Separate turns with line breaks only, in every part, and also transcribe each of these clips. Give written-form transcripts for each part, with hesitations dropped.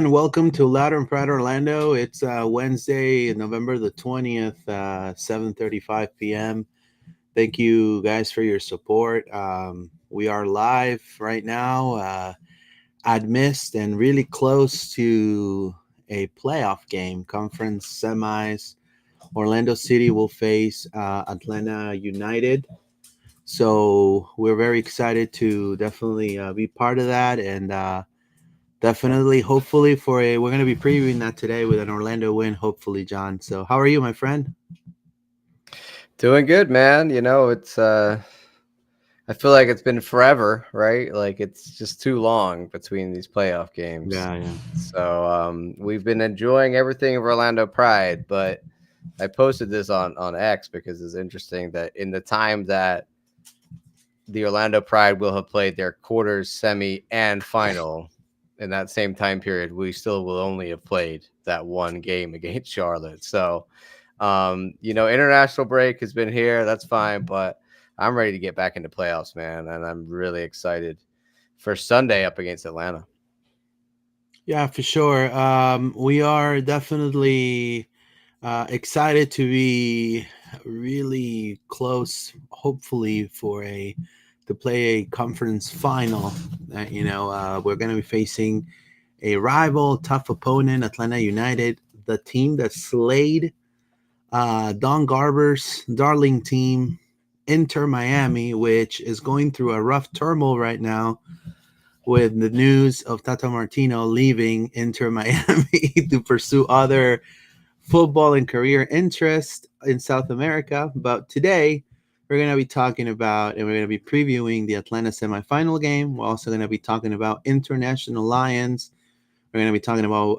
everyone. Welcome to Loud and Proud Orlando. It's Wednesday, November the 20th, 7:35 p.m. Thank you guys for your support. We are live right now at Mist and really close to a playoff game, conference semis. Orlando City will face Atlanta United. So we're very excited to definitely be part of that and definitely, hopefully, we're going to be previewing that today with an Orlando win, hopefully, John. So, how are you, my friend?
Doing good, man. I feel like it's been forever, right? Like it's just too long between these playoff games.
Yeah, yeah.
So we've been enjoying everything of Orlando Pride, but I posted this on X because it's interesting that in the time that the Orlando Pride will have played their quarters, semi, and final in that same time period, we still will only have played that one game against Charlotte. So international break has been here. That's fine, but I'm ready to get back into playoffs, man, and I'm really excited for Sunday up against Atlanta.
Yeah, for sure. We are definitely excited to be really close, hopefully, to play a conference final. We're going to be facing a rival, tough opponent, Atlanta United, the team that slayed Don Garber's darling team, Inter Miami, which is going through a rough turmoil right now with the news of Tata Martino leaving Inter Miami to pursue other football and career interests in South America. But today, we're going to be talking about and we're going to be previewing the Atlanta semifinal game. We're also going to be talking about International Lions. We're going to be talking about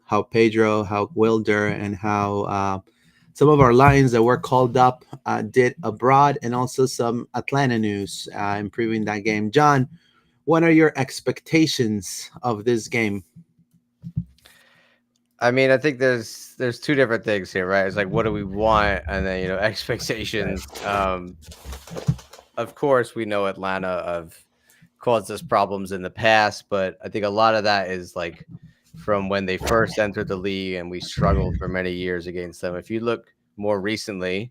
how Pedro, how Wilder, and how some of our Lions that were called up did abroad, and also some Atlanta news improving that game. John, what are your expectations of this game?
I mean, I think there's two different things here, right? It's like what do we want, and then expectations. Of course, we know Atlanta have caused us problems in the past, but I think a lot of that is like from when they first entered the league and we struggled for many years against them. If you look more recently,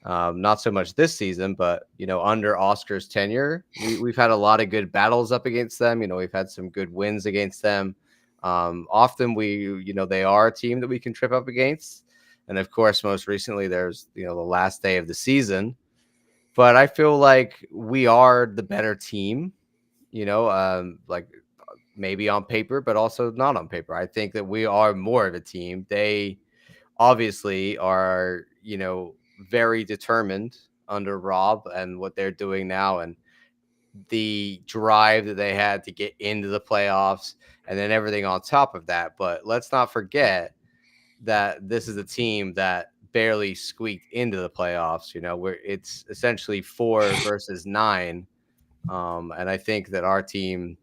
not so much this season, but under Oscar's tenure, we've had a lot of good battles up against them. We've had some good wins against them. Often they are a team that we can trip up against. And of course, most recently, there's, the last day of the season. But I feel like we are the better team, like maybe on paper, but also not on paper. I think that we are more of a team. They obviously are, very determined under Rob and what they're doing now and the drive that they had to get into the playoffs and then everything on top of that. But let's not forget that this is a team that barely squeaked into the playoffs, where it's essentially 4 versus 9. And I think that our team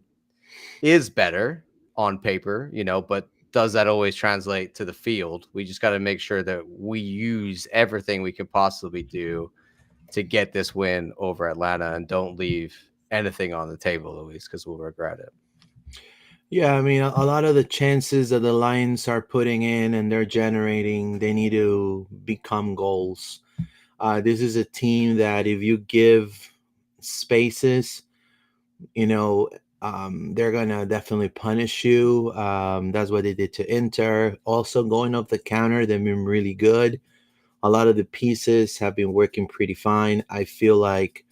is better on paper, but does that always translate to the field? We just got to make sure that we use everything we can possibly do to get this win over Atlanta and don't leave anything on the table, Luis, because we'll regret it.
Yeah, I mean, a lot of the chances that the Lions are putting in and they're generating, they need to become goals. This is a team that if you give spaces, you know, they're gonna definitely punish you. That's what they did to Inter. Also, going off the counter, they've been really good. A lot of the pieces have been working pretty fine. I feel like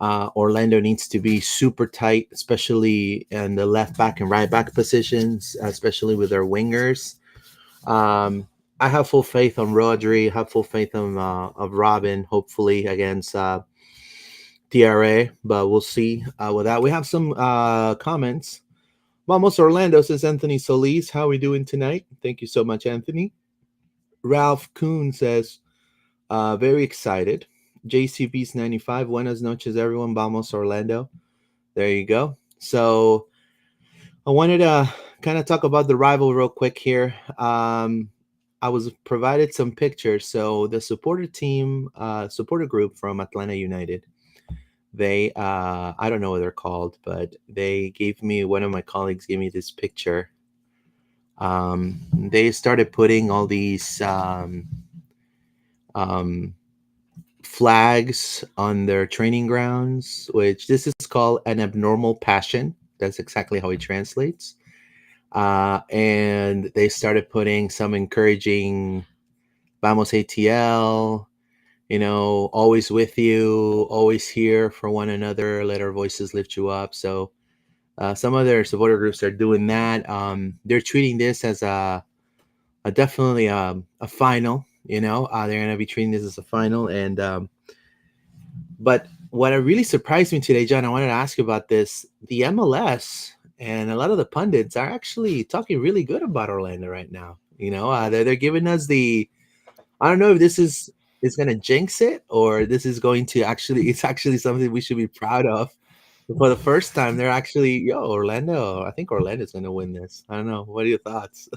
Orlando needs to be super tight, especially in the left back and right back positions, especially with their wingers. I have full faith on Rodri. Have full faith on of Robin. Hopefully against TRA, but we'll see. With that, we have some comments. Vamos Orlando, says Anthony Solis. How are we doing tonight? Thank you so much, Anthony. Ralph Kuhn says, very excited. JCB's 95. Buenas noches, everyone. Vamos Orlando. There you go. So I wanted to kind of talk about the rival real quick here. I was provided some pictures. So the supporter group from Atlanta United, they I don't know what they're called, but they gave me, one of my colleagues gave me this picture They started putting all these um, flags on their training grounds, which this is called an abnormal passion. That's exactly how it translates. And they started putting some encouraging "Vamos ATL," always with you, always here for one another. Let our voices lift you up. So some of their supporter groups are doing that. They're treating this as definitely a final. They're going to be treating this as a final, and but what really surprised me today, John, I wanted to ask you about this. The MLS and a lot of the pundits are actually talking really good about Orlando right now. They're giving us the. I don't know if this is going to jinx it or this is going to actually. It's actually something we should be proud of. For the first time, they're actually Orlando. I think Orlando's going to win this. I don't know. What are your thoughts?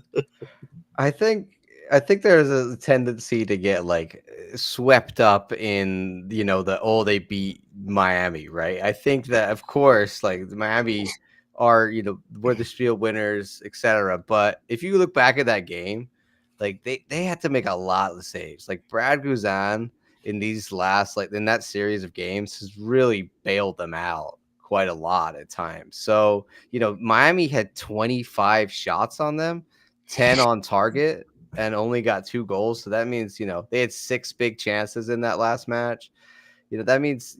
I think I think there's a tendency to get like swept up in they beat Miami, right? I think that of course like the Miami are were the Spiel winners, etc. But if you look back at that game, like they had to make a lot of saves. Like Brad Guzan in these last like in that series of games has really bailed them out quite a lot at times. So Miami had 25 shots on them, 10 on target, and only got 2 goals. So that means, they had 6 big chances in that last match. That means,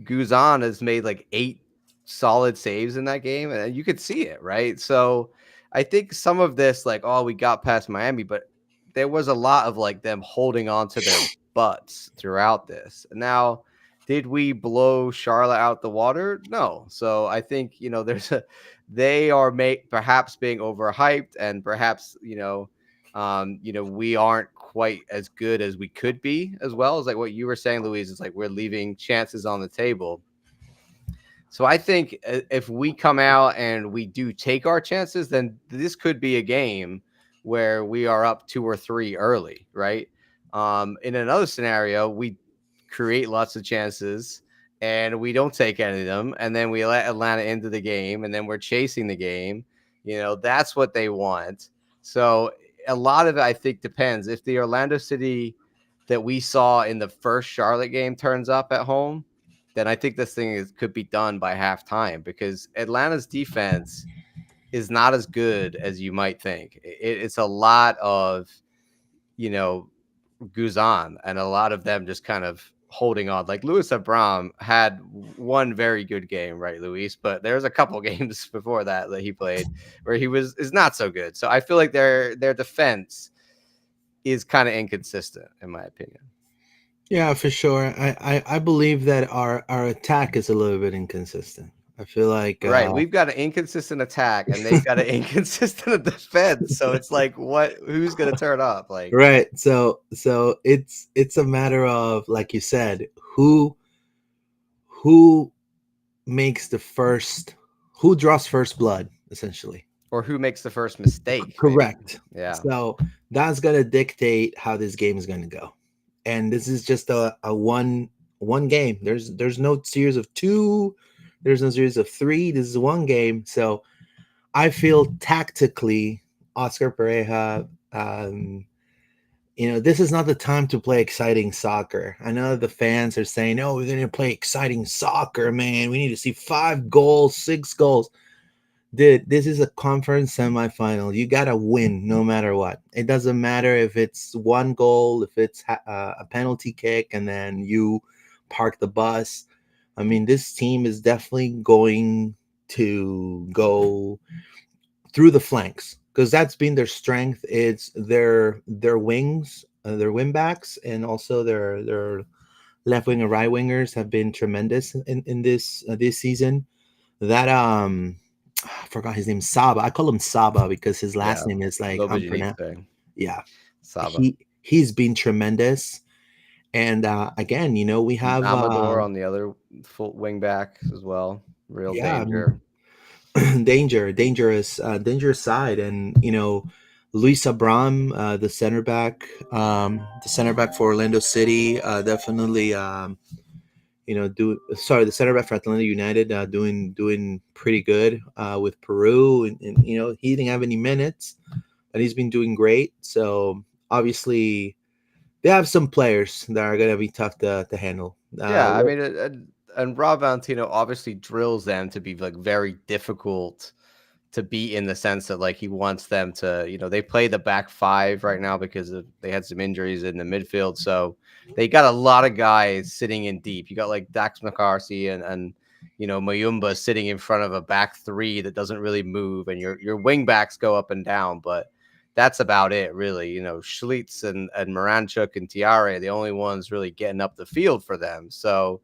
Guzan has made like 8 solid saves in that game, and you could see it, right? So I think some of this, like, oh, we got past Miami, but there was a lot of like them holding on to their butts throughout this. Now, did we blow Charlotte out the water? No. So I think, they are perhaps being overhyped, and perhaps, we aren't quite as good as we could be as well. As like what you were saying, Louise, is like we're leaving chances on the table. So I think if we come out and we do take our chances, then this could be a game where we are up 2 or 3 early, right? In another scenario, we create lots of chances and we don't take any of them, and then we let Atlanta into the game, and then we're chasing the game. That's what they want. So a lot of it, I think, depends. If the Orlando City that we saw in the first Charlotte game turns up at home, then I think this thing could be done by halftime, because Atlanta's defense is not as good as you might think. It's a lot of, you know, Guzan and a lot of them just kind of holding on. Like Luis Abram had one very good game, right, Luis? But there's a couple games before that he played where he is not so good. So I feel like their defense is kind of inconsistent, in my opinion.
Yeah, for sure. I believe that our attack is a little bit inconsistent. I feel like
Right, we've got an inconsistent attack, and they've got an inconsistent defense, so it's like, who's gonna turn up? Like,
right. So it's a matter of, like you said, who makes the first, who draws first blood, essentially.
or who makes the first mistake, maybe.
Correct.
Yeah.
So that's gonna dictate how this game is gonna go. And this is just a one game. There's no series of two, there's no series of three. This is one game. So I feel tactically, Oscar Pereja, this is not the time to play exciting soccer. I know the fans are saying, "Oh, we're going to play exciting soccer, man. We need to see 5 goals, 6 goals." Dude, this is a conference semifinal. You gotta win no matter what. It doesn't matter if it's 1 goal, if it's a penalty kick, and then you park the bus. I mean, this team is definitely going to go through the flanks because that's been their strength. It's their wings, their wing backs, and also their left wing and right wingers have been tremendous in this season. That I forgot his name, Saba. I call him Saba because his last
Yeah.
name is
A
like
little bit unique
unpronounceable.
thing.
Yeah,
Saba.
he's been tremendous. And again, we have
Amador on the other full wing back as well. Real
yeah,
danger.
dangerous side, and Luis Abram, the center back for Orlando City, definitely. do sorry, the center back for Atlanta United, doing pretty good with Peru, and he didn't have any minutes, and he's been doing great. So obviously, they have some players that are gonna be tough to handle.
Yeah, I mean, and Rob Valentino obviously drills them to be like very difficult to beat in the sense that like he wants them to, they play the back five right now because they had some injuries in the midfield. So they got a lot of guys sitting in deep. You got like Dax McCarthy and Mayumba sitting in front of a back three that doesn't really move, and your wing backs go up and down, but that's about it, really. Schlitz and Moranchuk and Tiare are the only ones really getting up the field for them. So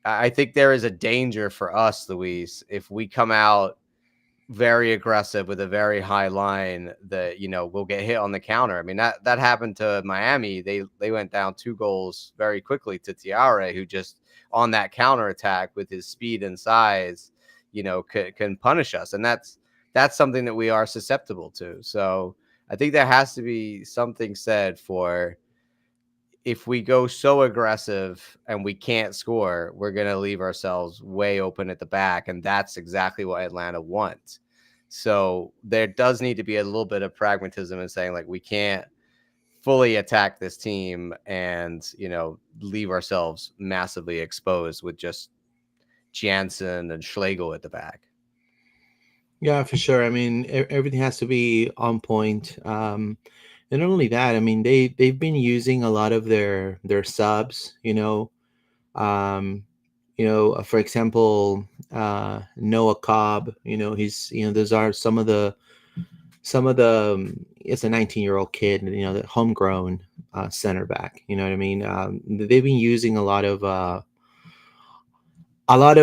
I think there is a danger for us, Luis, if we come out very aggressive with a very high line that will get hit on the counter. I mean, that happened to Miami. They went down 2 goals very quickly to Tiare, who just on that counter attack with his speed and size, can punish us, and that's something that we are susceptible to. So I think there has to be something said for, if we go so aggressive and we can't score, we're going to leave ourselves way open at the back. And that's exactly what Atlanta wants. So there does need to be a little bit of pragmatism in saying, like, we can't fully attack this team and, leave ourselves massively exposed with just Jansen and Schlegel at the back.
Yeah, for sure. I mean, everything has to be on point. And not only that, I mean, they've been using a lot of their subs. For example, Noah Cobb. He's those are some of the. It's a 19-year-old kid. The homegrown center back. You know what I mean? They've been using a lot of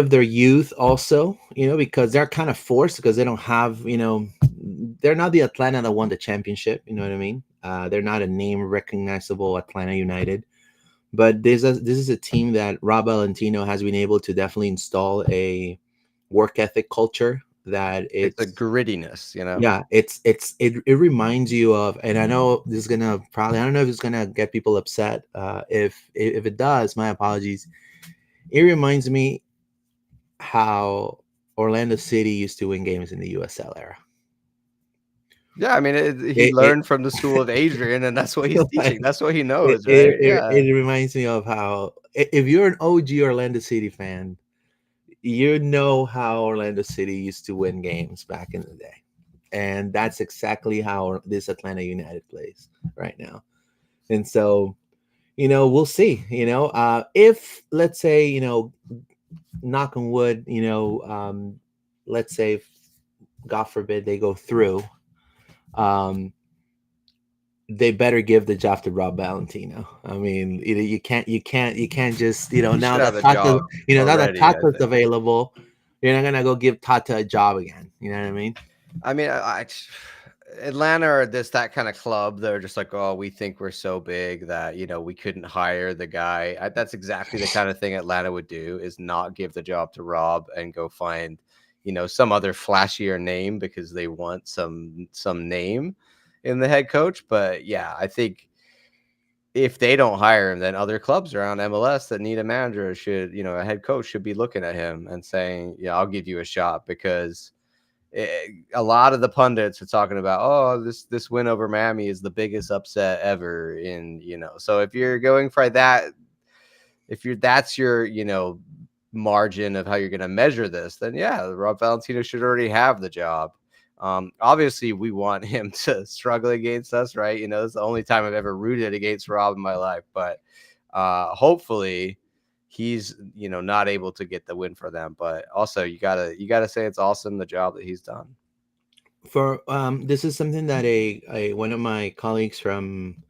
their youth also, because they're kind of forced because they don't have, they're not the Atlanta that won the championship. You know what I mean? They're not a name recognizable Atlanta United, but this is a team that Rob Valentino has been able to definitely install a work ethic culture that
It's a
it's
grittiness.
yeah, it reminds you of, and I know this is gonna probably, I don't know if it's gonna get people upset. If it does, my apologies. It reminds me how Orlando City used to win games in the USL era.
Yeah, I mean, he
It
learned from the school of Adrian, and that's what he's
like,
teaching. That's what he
it,
knows,
it,
right?
it,
Yeah.
it reminds me of how, if you're an OG Orlando City fan, you know how Orlando City used to win games back in the day, and that's exactly how this Atlanta United plays right now. And so, we'll see. If, let's say, knock on wood, let's say, God forbid, they go through. Um, they better give the job to Rob Valentino. I mean, you can't just,
He
now
should have
that
the
Tata,
job
now that
already, I
Tata's
think.
available, you're not gonna go give Tata a job again. You know what I mean?
I mean, Atlanta are that kind of club. They're just like, oh, we think we're so big that we couldn't hire the guy. That's exactly the kind of thing Atlanta would do: is not give the job to Rob and go find some other flashier name because they want some name in the head coach. But yeah, I think if they don't hire him, then other clubs around MLS that need a manager should, a head coach should be looking at him and saying, yeah, I'll give you a shot, because a lot of the pundits are talking about, oh, this win over Miami is the biggest upset ever so if you're going for that, that's your margin of how you're going to measure this, then yeah, Rob Valentino should already have the job. Obviously we want him to struggle against us, right? It's the only time I've ever rooted against Rob in my life, but hopefully he's not able to get the win for them. But also you gotta say it's awesome the job that he's done.
For this is something that a one of my colleagues from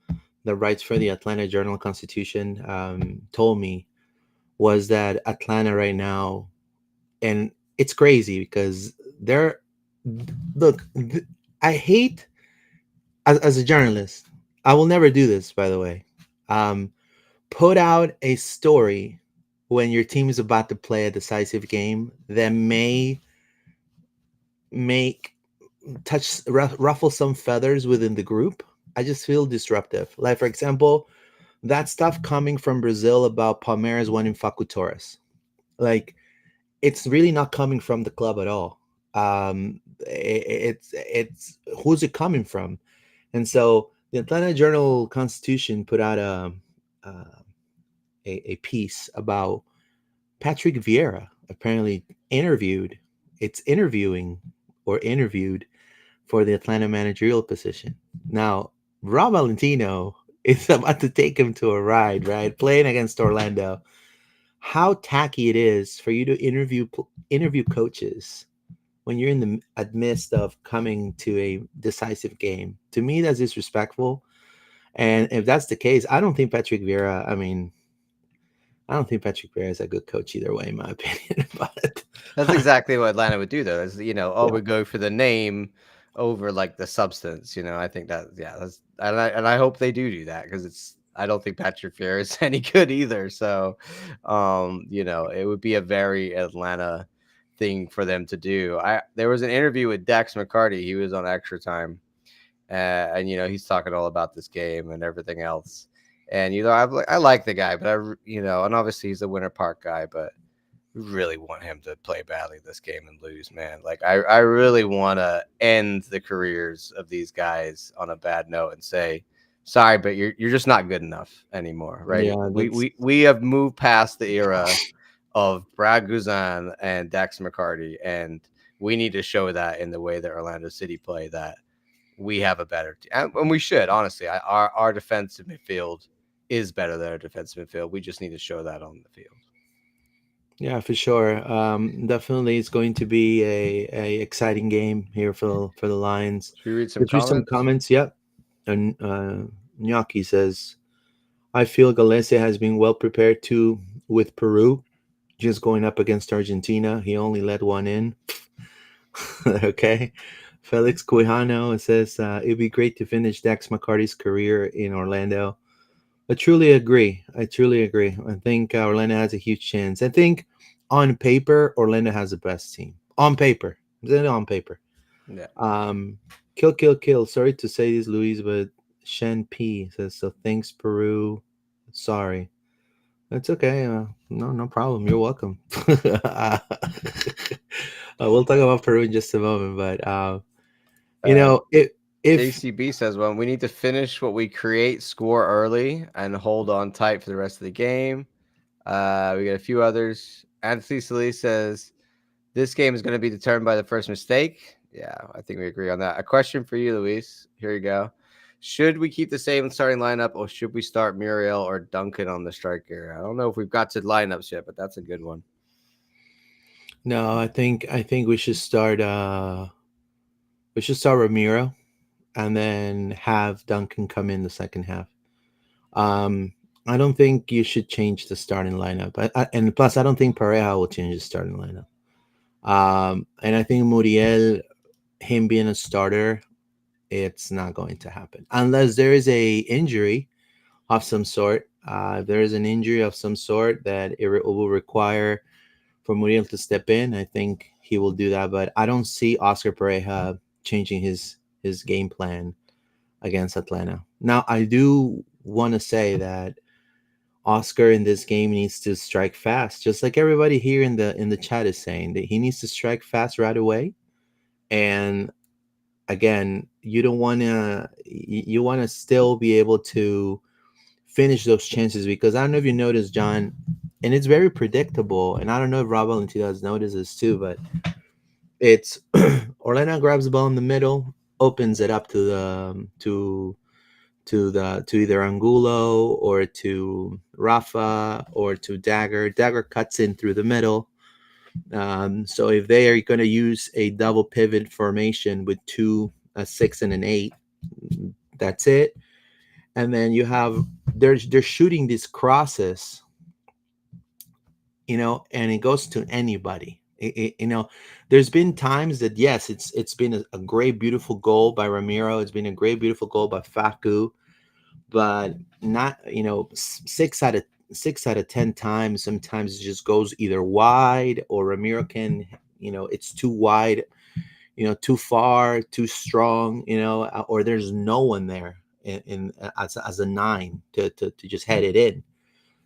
the writes for the Atlanta Journal Constitution told me, was that Atlanta right now, and it's crazy because they're look. I hate, as a journalist, I will never do this, by the way. Um, put out a story when your team is about to play a decisive game that may make ruffle some feathers within the group. I just feel disruptive. Like, for example, that stuff coming from Brazil about Palmeiras winning Facu Torres. Like, it's really not coming from the club at all. It's who's it coming from? And so the Atlanta Journal Constitution put out a, a piece about Patrick Vieira apparently interviewed. It's interviewing or interviewed for the Atlanta managerial position. Now, Rob Valentino is about to take him to a ride, right? Playing against Orlando. How tacky it is for you to interview coaches when you're in the midst of coming to a decisive game. To me, that's disrespectful. And if that's the case, I don't think Patrick Vieira. I mean, I don't think Patrick Vieira is a good coach either way, in my opinion. But
That's exactly what Atlanta would do, though. Is oh,
yeah,
we go for the name over like the substance. I think that yeah, that's and I hope they do that because I don't think Patrick Vieira is any good either. So, it would be a very Atlanta thing for them to do. There was an interview with Dax McCarty. He was on Extra Time, and he's talking all about this game and everything else. And I like the guy, but and obviously he's a Winter Park guy, but really want him to play badly this game and lose, man. Like I really want to end the careers of these guys on a bad note and say, sorry, but you're just not good enough anymore, right?
yeah,
We
that's
we we have moved past the era of Brad Guzan and Dax McCarty, and we need to show that in the way that Orlando City play that we have a better team, and we should honestly. Our defensive midfield is better than our defensive midfield. We just need to show that on the field.
yeah, for sure. Definitely, it's going to be a exciting game here for the Lions.
Should we read some
Let's read some
comments?
comments. Yep. And Gnocchi says, "I feel Galicia has been well prepared too with Peru, just going up against Argentina. He only let one in." Okay. Felix Quijano says, "It'd be great to finish Dax McCarty's career in Orlando." I truly agree. I truly agree. I think Orlando has a huge chance. I think on paper, Orlando has the best team. On paper. Then on paper.
Yeah.
Um, kill, kill, kill. Sorry to say this, Luis, but Shen P says, so thanks, Peru. Sorry. That's okay. No, no problem. You're welcome. We'll talk about Peru in just a moment, but you
Uh,
know, if
JCB says, well, we need to finish what we create, score early, and hold on tight for the rest of the game. We got a few others. Anthony Solis says, this game is going to be determined by the first mistake. Yeah, I think we agree on that. A question for you, Luis. Here you go. Should we keep the same starting lineup or should we start Muriel or Duncan on the striker? I don't know if we've got to lineups yet, but that's a good one.
no, I think we should start Ramiro and then have Duncan come in the second half. Um, I don't think you should change the starting lineup, and plus, I don't think Pareja will change the starting lineup. And I think Muriel, him being a starter, it's not going to happen unless there is a injury of some sort. If there is an injury of some sort that it will require for Muriel to step in, I think he will do that. But I don't see Oscar Pareja changing his game plan against Atlanta. Now, I do want to say that Oscar in this game needs to strike fast, just like everybody here in the chat is saying that he needs to strike fast right away. And again, you don't want to you want to still be able to finish those chances because I don't know if you noticed, John, and it's very predictable. And I don't know if Rob Valentino has noticed this too, but it's Orlando grabs the ball in the middle, opens it up to the to either Angulo or to Rafa or to Dagger. Dagger cuts in through the middle. So if they are going to use a double pivot formation with two, a 6 and an 8, that's it. And then you have they're shooting these crosses, and it goes to anybody. There's been times that yes, it's been a great beautiful goal by Ramiro. It's been a great beautiful goal by Facu, but not 6 out of 10 times. Sometimes it just goes either wide or Ramiro can it's too wide, too far, too strong, or there's no one there. in as a nine to just head it in.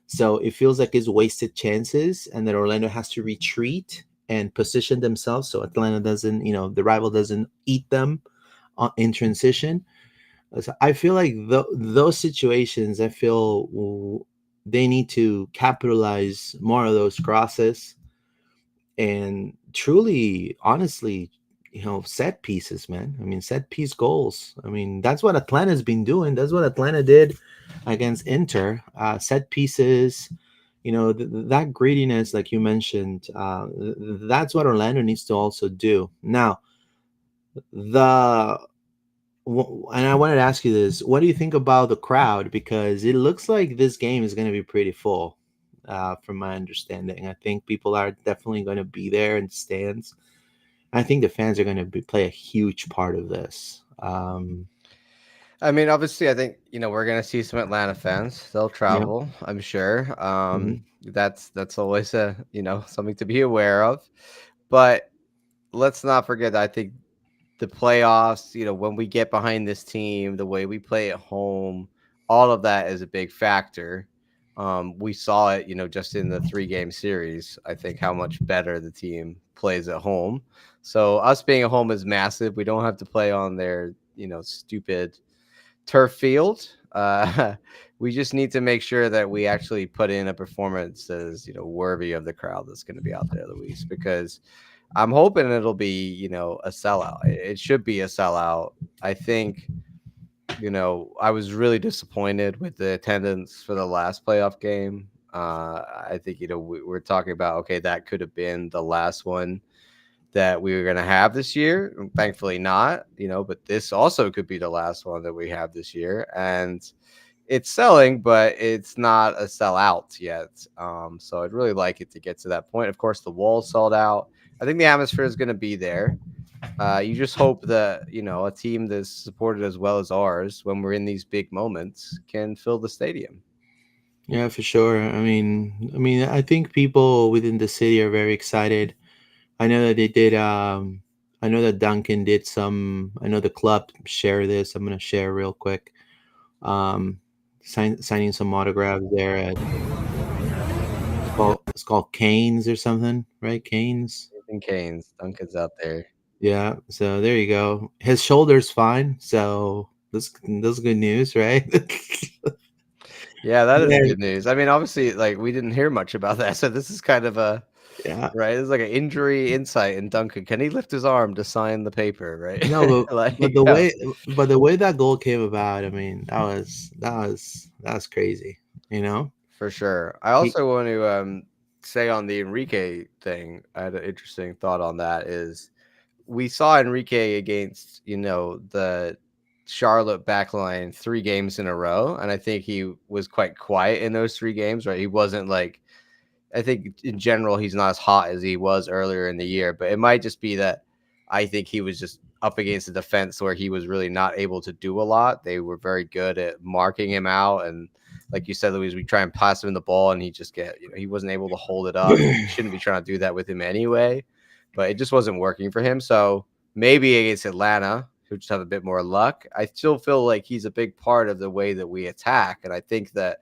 So it feels like it's wasted chances, and that Orlando has to retreat and position themselves so Atlanta doesn't, the rival doesn't eat them in transition. So I feel like those situations, I feel they need to capitalize more of those crosses and truly, honestly, set pieces, man. I mean, set piece goals. I mean, that's what Atlanta's been doing. That's what Atlanta did against Inter. Set pieces, that greediness, like you mentioned, that's what Orlando needs to also do. Now, the and I wanted to ask you this: what do you think about the crowd? Because it looks like this game is going to be pretty full, from my understanding. I think people are definitely going to be there in stands. I think the fans are going to play a huge part of this.
I mean, obviously, I think we're gonna see some Atlanta fans. They'll
Yeah.
travel, I'm sure.
Hmm.
That's always a something to be aware of. But let's not forget. I think the playoffs, when we get behind this team, the way we play at home, all of that is a big factor. We saw it, just in the 3-game series. I think how much better the team plays at home. So us being at home is massive. We don't have to play on their, stupid turf field. We just need to make sure that we actually put in a performance that is, worthy of the crowd that's going to be out there, Luis, because I'm hoping it'll be, a sellout. It should be a sellout. I think, I was really disappointed with the attendance for the last playoff game. I think, we're talking about, okay, that could have been the last one that we were going to have this year. Thankfully, not, but this also could be the last one that we have this year. And it's selling, but it's not a sellout yet. So I'd really like it to get to that point. Of course, the wall's sold out. I think the atmosphere is going to be there. You just hope that a team that's supported as well as ours, when we're in these big moments, can fill the stadium.
Yeah, for sure. I mean, I think people within the city are very excited. I know that they did. I know that Duncan did some. I know the club share this. I'm gonna share real quick. Um, signing some autographs there at it's called Canes or something, right? Canes.
Nathan Canes, Duncan's out there.
Yeah. So there you go. His shoulder's fine. So that's good news, right?
Yeah, that is
Yeah.
good news. I mean, obviously, like we didn't hear much about that, so this is kind of a
Yeah.
right. It's like an injury insight in Duncan. Can he lift his arm to sign the paper? Right?
No, but
Like,
the way that goal came about, I mean, that was crazy. You know,
for sure. I
he
also want to say on the Enrique thing, I had an interesting thought on that. Is we saw Enrique against the Charlotte backline 3 games in a row, and I think he was quite quiet in those 3 games. Right? He wasn't like I think in general he's not as hot as he was earlier in the year, but it might just be that I think he was just up against the defense where he was really not able to do a lot. They were very good at marking him out, and like you said, Louise, we try and pass him the ball, and he just he wasn't able to hold it up. We shouldn't be trying to do that with him anyway, but it just wasn't working for him. So maybe against Atlanta, who just have a bit more luck, I still feel like he's a big part of the way that we attack, and I think that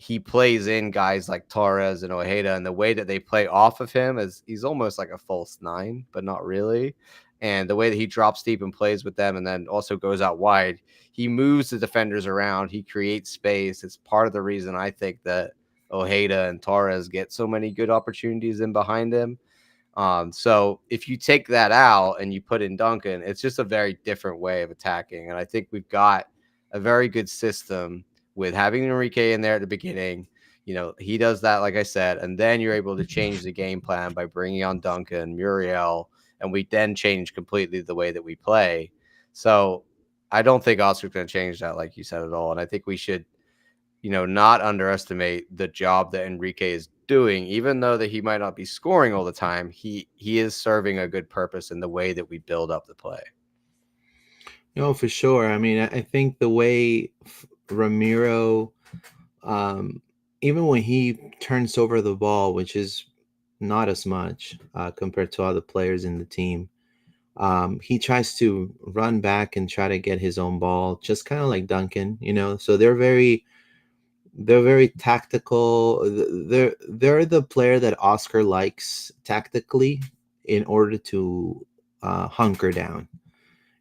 he plays in guys like Torres and Ojeda, and the way that they play off of him is he's almost like a false nine, but not really. And the way that he drops deep and plays with them and then also goes out wide, he moves the defenders around. He creates space. It's part of the reason I think that Ojeda and Torres get so many good opportunities in behind him. So if you take that out and you put in Duncan, it's just a very different way of attacking. And I think we've got a very good system with having Enrique in there at the beginning. He does that, like I said, and then you're able to change the game plan by bringing on Duncan, Muriel, and we then change completely the way that we play. So I don't think Oscar's going to change that, like you said, at all. And I think we should not underestimate the job that Enrique is doing, even though that he might not be scoring all the time. He is serving a good purpose in the way that we build up the play.
for sure. I mean, I think the way Ramiro, um, even when he turns over the ball, which is not as much compared to other players in the team, He tries to run back and try to get his own ball, just kind of like Duncan, you know. So they're very tactical. They're the player that Oscar likes tactically in order to hunker down,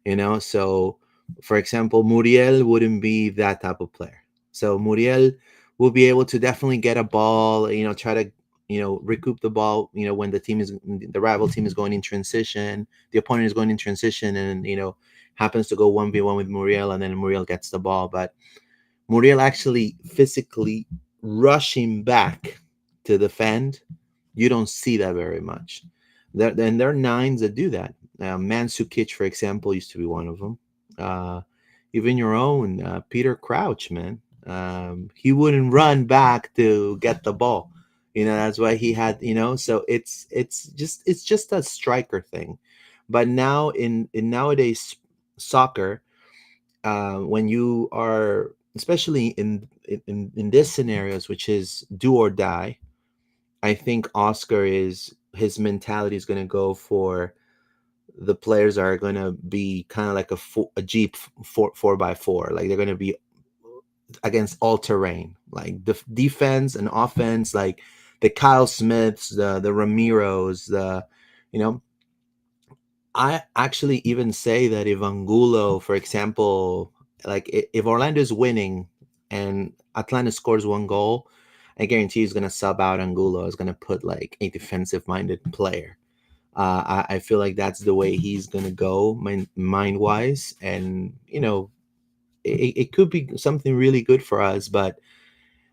you know. So for example, Muriel wouldn't be that type of player. So Muriel will be able to definitely get a ball, you know, try to, you know, recoup the ball, you know, when the rival team is going in transition, the opponent is going in transition, and you know, happens to go 1v1 with Muriel, and then Muriel gets the ball. But Muriel actually physically rushing back to defend, you don't see that very much. There are nines that do that. Mandzukic, for example, used to be one of them. Uh, Even your own Peter Crouch, man, he wouldn't run back to get the ball. You know, that's why he had. You know, so it's just a striker thing. But now in nowadays soccer, when you are, especially in this scenarios, which is do or die, I think Oscar is his mentality is going to go for the players are going to be kind of like a Jeep 4x4. Like they're going to be against all terrain, like the defense and offense, like the Kyle Smiths, the Ramiros, the, you know, I actually even say that if Angulo, for example, like if Orlando is winning and Atlanta scores one goal, I guarantee he's gonna sub out Angulo. Is gonna put like a defensive-minded player. I feel like that's the way he's gonna go mind-wise, and you know, it could be something really good for us. But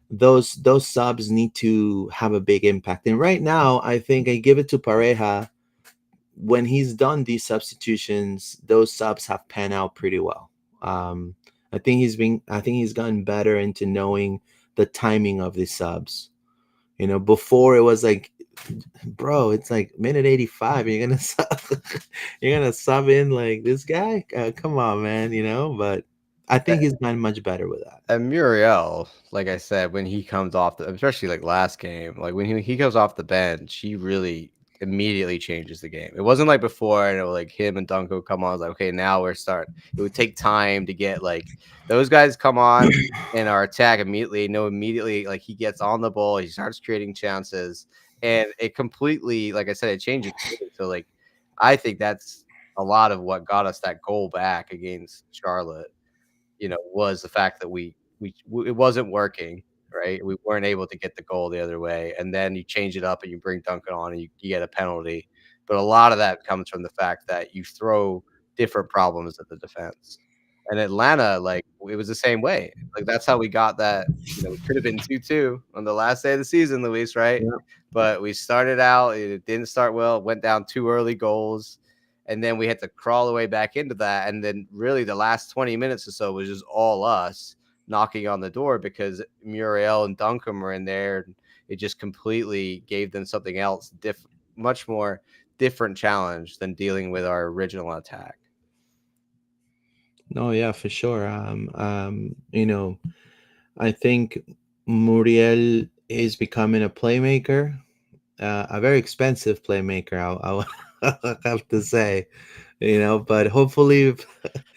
those subs need to have a big impact. And right now, I think I give it to Pareja. When he's done these substitutions, those subs have panned out pretty well. Um, I think he's gotten better into knowing the timing of these subs. You know, before it was like, bro, it's like minute 85. You're gonna you're gonna sub in like this guy. Come on, man. You know, but I think he's gotten much better with that.
And Muriel, like I said, when he comes off the, especially like last game, like when he comes off the bench, he really immediately changes the game. It wasn't like before, and it was like him and Duncan would come on. I was like, okay, now we're starting. It would take time to get like those guys come on and our attack immediately. No, immediately like he gets on the ball, he starts creating chances, and it completely, like I said, it changes the game. So like, I think that's a lot of what got us that goal back against Charlotte, was the fact that it wasn't working, right? We weren't able to get the goal the other way, and then you change it up and you bring Duncan on and you get a penalty. But a lot of that comes from the fact that you throw different problems at the defense. And Atlanta, like it was the same way. Like that's how we got that. We could have been 2-2 on the last day of the season, Luis, right?
Yeah.
But we started out. It didn't start well. Went down two early goals, and then we had to crawl our way back into that. And then really the last 20 minutes or so was just all us knocking on the door because Muriel and Duncan were in there. And it just completely gave them something else, much more different challenge than dealing with our original attack.
No, yeah, for sure. You know, I think Muriel is becoming a playmaker, a very expensive playmaker. I'll have to say, you know, but hopefully,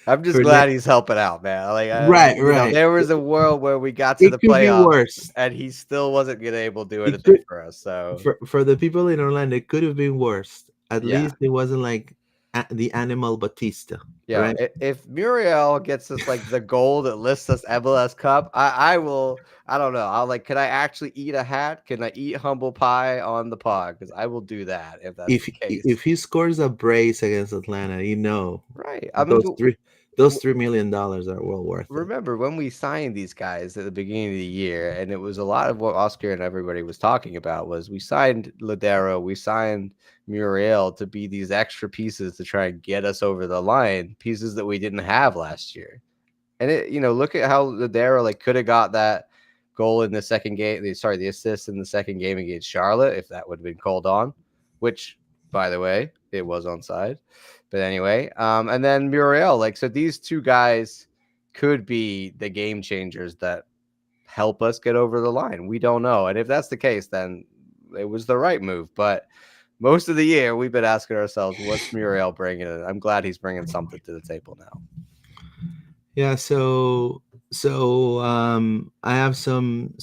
I'm just
for
glad he's helping out, man. Like,
right, right,
there was a world where we got to
it
the
could be
playoffs
worse.
and he still wasn't gonna able to do
It
anything
could
for us. So
for the people in Orlando, it could have been worse. At
yeah.
least it wasn't like the animal Batista,
Yeah,
right?
if Muriel gets us like the goal that lists us MLS Cup, I will. I don't know. I'll like. Can I actually eat a hat? Can I eat humble pie on the pod? Because I will do that if that's the case.
If he scores a brace against Atlanta, you know,
Right. I mean,
those three those $3 million are well worth it.
remember when we signed these guys at the beginning of the year, and it was a lot of what Oscar and everybody was talking about was we signed Ladero, we signed Muriel to be these extra pieces to try and get us over the line, pieces that we didn't have last year. And look at how Ladero like could have got that goal in the second game. The assist in the second game against Charlotte, if that would have been called on, which, by the way, it was onside. But anyway, and then Muriel, like so, these two guys could be the game changers that help us get over the line. We don't know, and if that's the case, then it was the right move. But Most of the year, we've been asking ourselves, "What's Muriel bringing?" And I'm glad he's bringing something to the table now.
Yeah, I have some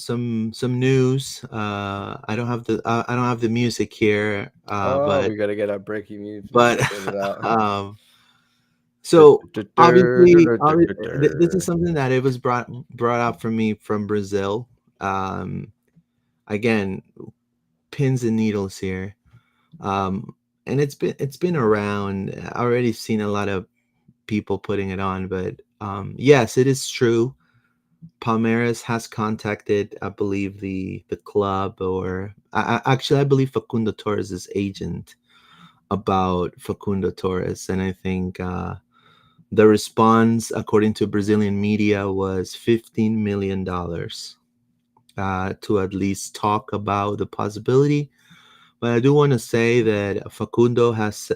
news. I don't have the music here,
Oh, we gotta get our breaking news
but
music faded out.
so this is something that it was brought up for me from Brazil. Um, Again, pins and needles here. And it's been around. I already seen a lot of people putting it on, but yes, it is true. Palmeiras has contacted, I believe, the club, or actually, I believe Facundo Torres' agent about Facundo Torres, and I think the response, according to Brazilian media, was $15 million to at least talk about the possibility. But I do want to say that Facundo has,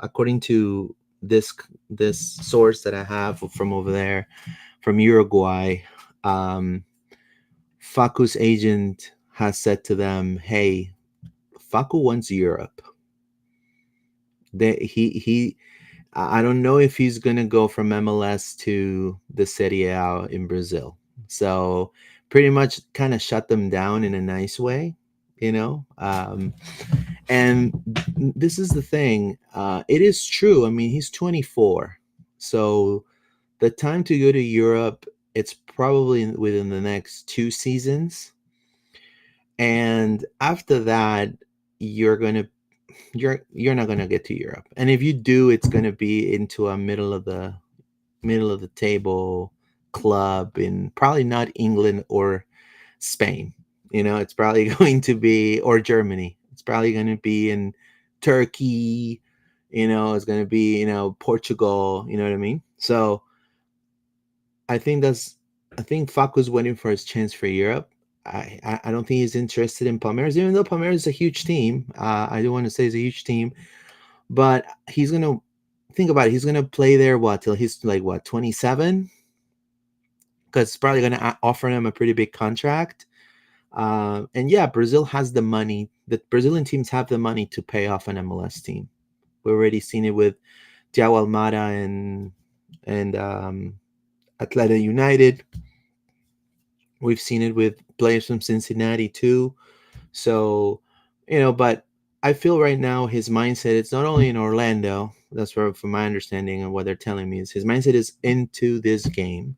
according to this this source that I have from over there, from Uruguay, um, Facu's agent has said to them, "Hey, Facu wants Europe. He I don't know if he's gonna go from MLS to the Serie A in Brazil." So pretty much kind of shut them down in a nice way, you know. And this is the thing. It is true. I mean, he's 24, so the time to go to Europe, it's probably within the next 2 seasons, and after that, you're gonna you're not gonna get to Europe, and if you do, it's gonna be into a middle of the table club in probably not England or Spain. You know, it's probably going to be, or Germany. It's probably going to be in Turkey. You know, it's going to be, Portugal. You know what I mean? So I think that's I think Facu's waiting for his chance for Europe. I don't think he's interested in Palmeiras, even though Palmeiras is a huge team. I do want to say it's a huge team, but he's gonna think about it. He's gonna play there what till he's like what 27, because it's probably gonna offer him a pretty big contract. And yeah, Brazil has the money. The Brazilian teams have the money to pay off an MLS team. We've already seen it with Thiago Almada and Atlanta United. We've seen it with players from Cincinnati too. So, but I feel right now his mindset, it's not only in Orlando. That's where, from my understanding and what they're telling me, is his mindset is into this game,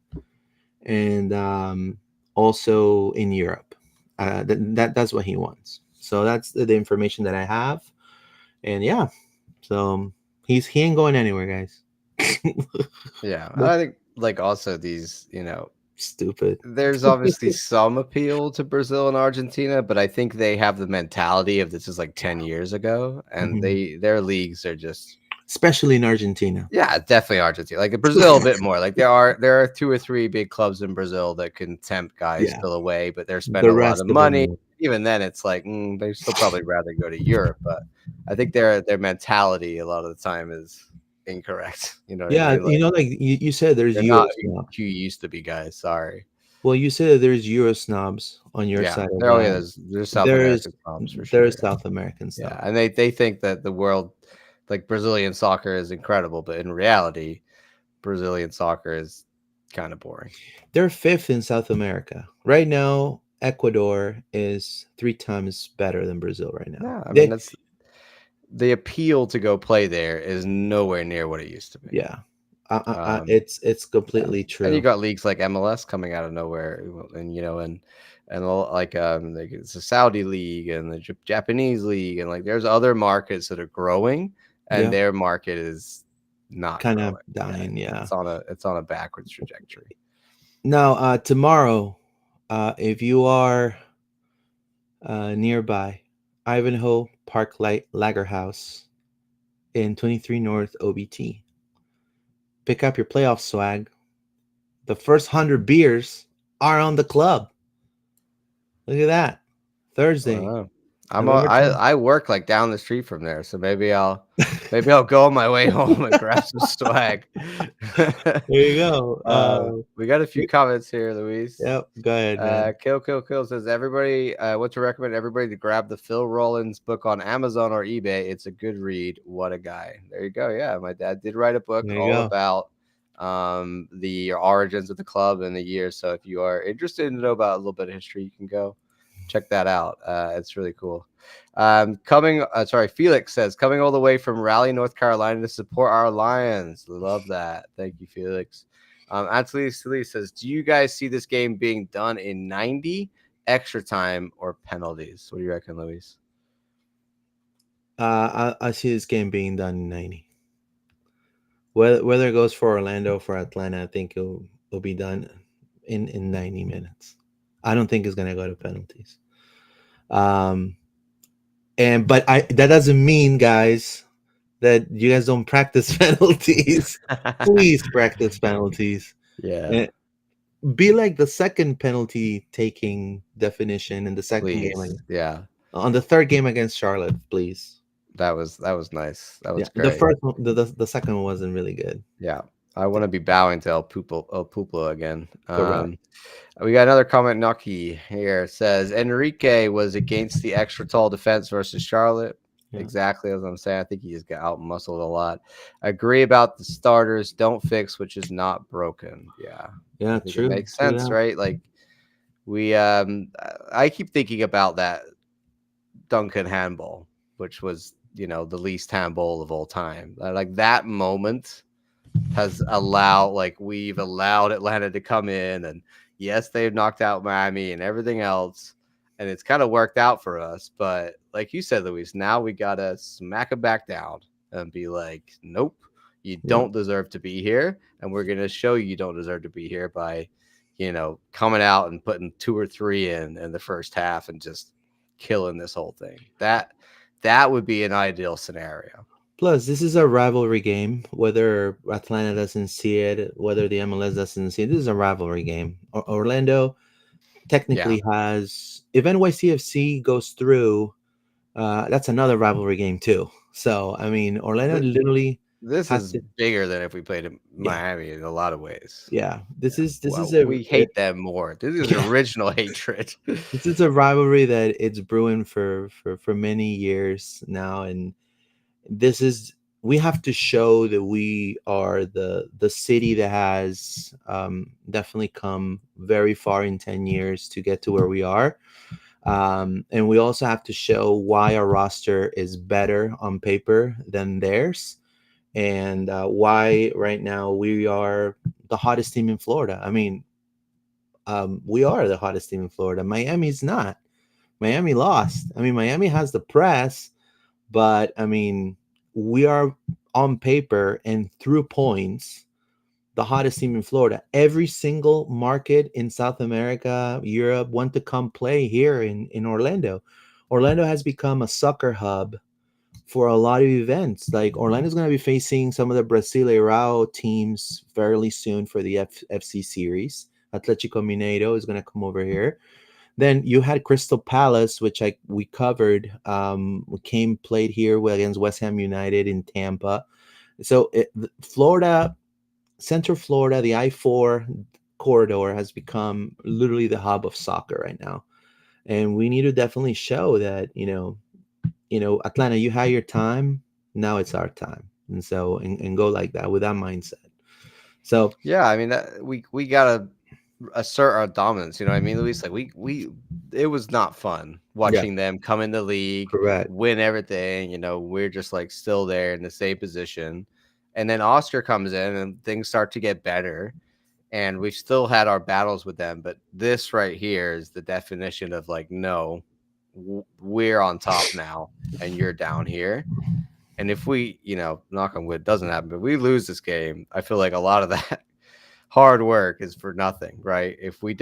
and also in Europe. That's what he wants. So that's the information that I have, and yeah, so he ain't going anywhere, guys.
Yeah, I think like also these,
Stupid.
there's obviously some appeal to Brazil and Argentina, but I think they have the mentality of this is like 10 years ago, and
Mhm.
their leagues are just
Especially in Argentina.
yeah, definitely Argentina. Like Brazil a bit more. Like there are two or three big clubs in Brazil that can tempt guys
Yeah,
still away, but they're
the
spending a lot
rest
of
of them
money.
will.
Even then it's like they still probably rather go to Europe, but I think their mentality a lot of the time is incorrect. You know what I
Yeah,
mean? Like
like you said, there's
they're not
Euro snob.
who you used to be, guys. Sorry.
Well, you said that there's Euro snobs on your
Yeah.
side of
There oh, yeah,
that.
there's South
There's
American problems for sure,
there's
yeah.
South American
Yeah,
stuff.
and they think that the world like, Brazilian soccer is incredible, but in reality, Brazilian soccer is kinda boring.
They're fifth in South America right now. Ecuador is 3 times better than Brazil right now.
No, I mean,
They,
that's the appeal to go play there is nowhere near what it used to be.
yeah,
Um,
it's
yeah,
completely
and you
true.
got leagues like MLS coming out of nowhere, and like it's a Saudi league and the Japanese league, and like there's other markets that are growing, and
Yeah,
their market is not
kind of
growing. Yeah,
dying. Yeah.
it's on a backwards trajectory.
Now, tomorrow, if you are nearby, Ivanhoe Park Light Lager House in 23 North OBT, pick up your playoff swag. The first 100 beers are on the club. Look at that. Thursday.
Wow.
November 20th.
I work like down the street from there, so maybe I'll go on my way home and grab some swag.
There you go.
We got a few
Y-
comments here, Luis.
yep. Go ahead, man.
Kill says everybody. What to recommend everybody to grab the Phil Rollins book on Amazon or eBay. It's a good read. What a guy. There you go. Yeah, my dad did write a book
There you
all
go.
about the origins of the club and the years. So if you are interested to know about a little bit of history, you can go check that out. It's really cool. Felix says coming all the way from Raleigh, North Carolina to support our Lions. Love that. Thank you, Felix. Anthony Lee says, do you guys see this game being done in 90, extra time, or penalties? What do you reckon, Luis?
I see this game being done in 90. Whether it goes for Orlando or for Atlanta, I think it'll be done in 90 minutes. I don't think it's gonna go to penalties. Um, and but I that doesn't mean, guys, that you guys don't practice penalties. Please practice penalties.
Yeah,
And be like the second penalty taking definition in the second game,
please. Yeah,
on the third game against Charlotte, please.
that was nice. That
Yeah,
was
the
great.
first one, the second one wasn't really good.
Yeah, I want to be bowing to El Puplo again.
Correct.
We got another comment. Nucky here says Enrique was against the extra tall defense versus Charlotte.
Yeah,
Exactly as I'm saying. I think he just got out muscled a lot. Agree about the starters. Don't fix which is not broken. Yeah, I
yeah,
think it
true,
makes
true
sense,
that.
right? Like I keep thinking about that Duncan handball, which was the least handball of all time. Like that moment has allowed like we've allowed Atlanta to come in, and yes, they've knocked out Miami and everything else, and it's kind of worked out for us. But like you said, Luis, now we gotta smack it back down and be like, nope, you
Yep.
don't deserve to be here, and we're gonna show you don't deserve to be here by coming out and putting two or three in the first half and just killing this whole thing. That would be an ideal scenario.
Plus, this is a rivalry game. Whether Atlanta doesn't see it, whether the MLS doesn't see it, this is a rivalry game. Orlando
Yeah.
technically has, if NYCFC goes through, that's another rivalry game too. So I mean, Orlando literally
This
has
is
to.
bigger than if we played in
Yeah,
Miami in a lot of ways.
yeah. This
Yeah.
is this is
Well,
a
we hate them more. This is
yeah.
original hatred.
This is a rivalry that it's brewing for many years now, and this is, we have to show that we are the city that has definitely come very far in 10 years to get to where we are, and we also have to show why our roster is better on paper than theirs, and why right now we are the hottest team in Florida. I mean, we are the hottest team in Florida. Miami's not. Miami lost. I mean, Miami has the press, but I mean, we are on paper and through points the hottest team in Florida. Every single market in South America, Europe want to come play here in Orlando. Orlando has become a soccer hub for a lot of events. Like Orlando's going to be facing some of the Brasileirao teams fairly soon for the FC series. Atletico Mineiro is going to come over here. Then you had Crystal Palace, which we covered. Came played here against West Ham United in Tampa. So Florida, Central Florida, the I-4 corridor has become literally the hub of soccer right now, and we need to definitely show that Atlanta, you had your time. Now it's our time, and go like that with that mindset. So
Yeah, I mean that we gotta assert our dominance. You know what I mean, Luis? Like we it was not fun
yeah,
watching them come in the league,
correct.
win everything. We're just like still there in the same position, and then Oscar comes in and things start to get better. And we've still had our battles with them, but this right here is the definition of like, no, we're on top now, and you're down here. And if we, knock on wood, doesn't happen, but we lose this game, I feel like a lot of that hard work is for nothing, right? If we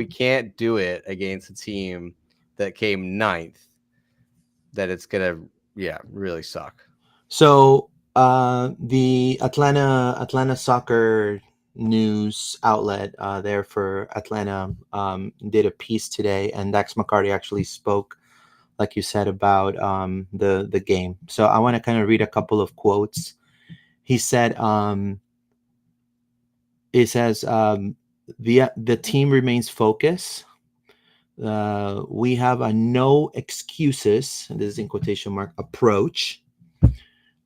can't do it against a team that came ninth, that it's gonna, yeah, really suck.
So the Atlanta soccer news outlet there for Atlanta did a piece today, and Dax McCarty actually spoke like you said about the game. So I want to kind of read a couple of quotes. He said, it says, the team remains focused. We have a no excuses, and this is in quotation mark, approach.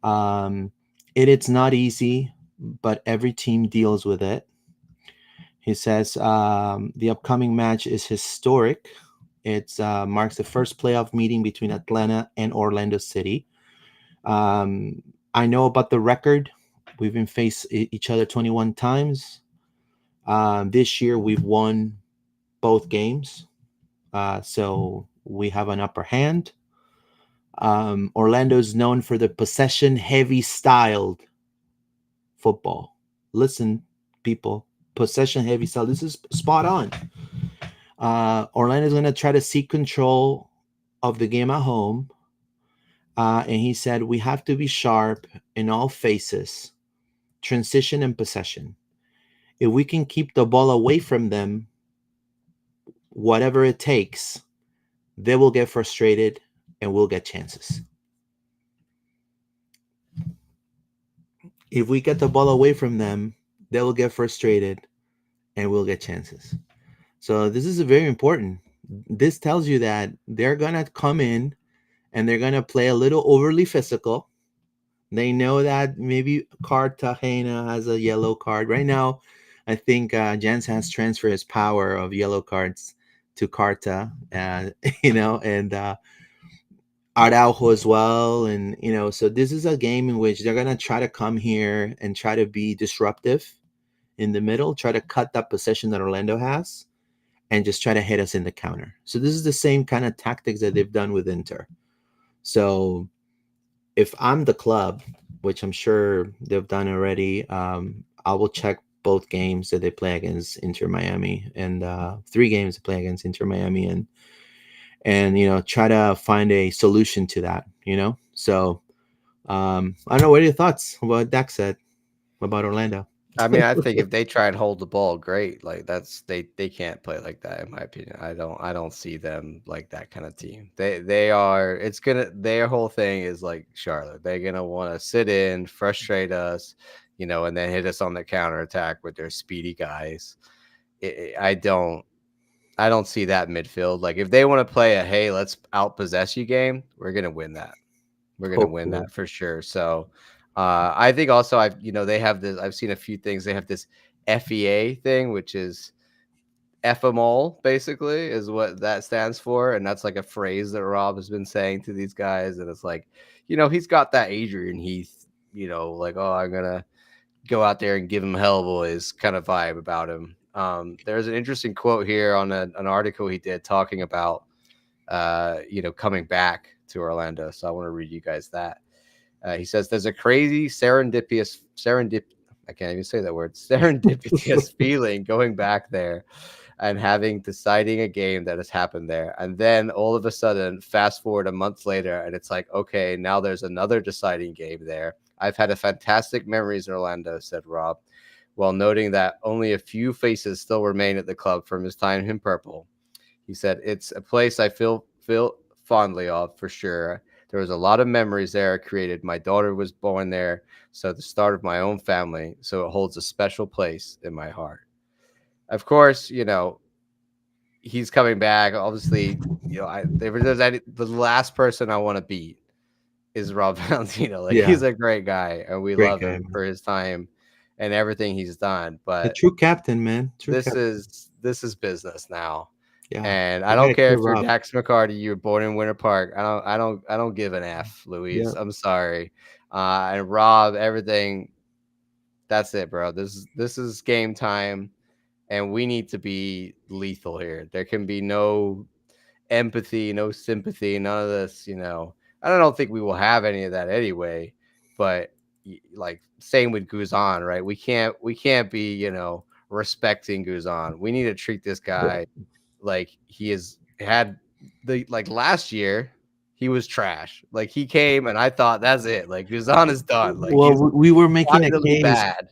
Um, it's not easy, but every team deals with it. He says the upcoming match is historic. It marks the first playoff meeting between Atlanta and Orlando City. Um, I know about the record. We've been faced each other 21 times. This year we've won both games, so we have an upper hand. Orlando is known for the possession heavy styled football. Listen, people, possession heavy style. This is spot on. Orlando's going to try to seek control of the game at home. And he said, we have to be sharp in all phases, transition and possession. If we can keep the ball away from them, whatever it takes, they will get frustrated and we'll get chances. If we get the ball away from them, they will get frustrated and we'll get chances. So this is very important. This tells you that they're going to come in and they're going to play a little overly physical. They know that maybe Cartagena has a yellow card. Right now, I think Jansen has transferred his power of yellow cards to Carta, and Araujo as well. And, so this is a game in which they're going to try to come here and try to be disruptive in the middle, try to cut that possession that Orlando has, and just try to hit us in the counter. So this is the same kind of tactics that they've done with Inter. So if I'm the club, which I'm sure they've done already, I will check both games that they play against Inter Miami, and 3 games to play against Inter Miami, and try to find a solution to that. So I don't know. What are your thoughts about what Dak said about Orlando?
I mean, I think if they try and hold the ball, great. Like that's they can't play like that in my opinion. I don't see them like that kind of team. They are it's gonna their whole thing is like Charlotte. They're gonna want to sit in, frustrate us, and then hit us on the counter attack with their speedy guys. I don't see that midfield. Like if they want to play a hey, let's outpossess you game, we're gonna win that. We're gonna win
Hopefully,
that for sure. So I think also they have this. I've seen a few things. They have this FEA thing, which is FML basically is what that stands for, and that's like a phrase that Rob has been saying to these guys, and it's like, he's got that Adrian Heath, like oh I'm gonna go out there and give him Hellboys kind of vibe about him. There's an interesting quote here on an article he did talking about coming back to Orlando. So I want to read you guys that. He says there's a crazy I can't even say that word, serendipitous feeling going back there and deciding a game that has happened there. And then all of a sudden, fast forward a month later, and it's like, okay, now there's another deciding game there. I've had a fantastic memories in Orlando, said Rob, while noting that only a few faces still remain at the club from his time in purple. He said, it's a place I feel fondly of for sure. There was a lot of memories there I created. My daughter was born there, so the start of my own family. So it holds a special place in my heart. Of course, he's coming back. Obviously, the last person I want to beat is Rob Valentino. Like
yeah,
he's a great guy, and we
great
love
guy,
him
man.
for his time and everything he's done.
A
But
true captain, man. True
this
captain.
is this is business now.
Yeah,
And I
we
don't
gotta
care
kill
if you're
Rob.
Dax McCarty, you were born in Winter Park. I don't give an F,
Yeah,
Luis. I'm sorry. And Rob, everything. That's it, bro. This is game time, and we need to be lethal here. There can be no empathy, no sympathy, none of this. I don't think we will have any of that anyway. But like same with Guzan, right? We can't be respecting Guzan. We need to treat this guy like he has had the like last year. He was trash. Like he came and I thought that's it. Like Guzan is done. Like
well,
he's
we were making a
finally
case.
bad,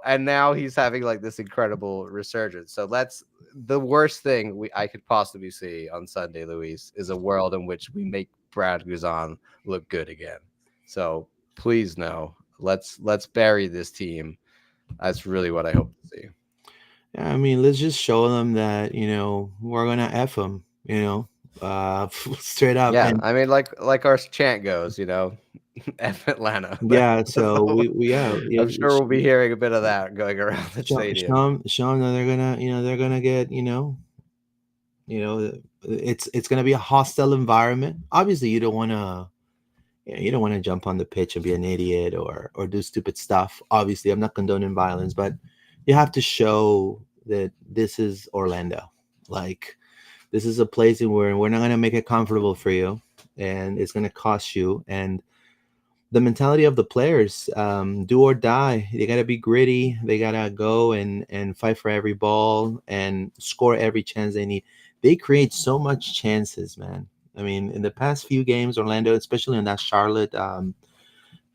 and now he's having like this incredible resurgence. So let's the worst thing I could possibly see on Sunday, Luis, is a world in which we make Brad Guzan look good again. So please no, let's bury this team. That's really what I hope to see.
Yeah, I mean, let's just show them that we're gonna f them. Straight up.
Yeah,
And
I mean, like our chant goes, F Atlanta.
yeah, so we yeah, yeah,
I'm sure we'll be hearing a bit of that going around the stadium.
show them that they're gonna get it's gonna be a hostile environment. Obviously, you don't want to jump on the pitch and be an idiot or do stupid stuff. Obviously, I'm not condoning violence, but you have to show that this is Orlando. Like, this is a place where we're not going to make it comfortable for you, and it's going to cost you. And the mentality of the players, do or die. They got to be gritty. They got to go and fight for every ball and score every chance they need. They create so much chances, man. I mean, in the past few games, Orlando, especially in that Charlotte,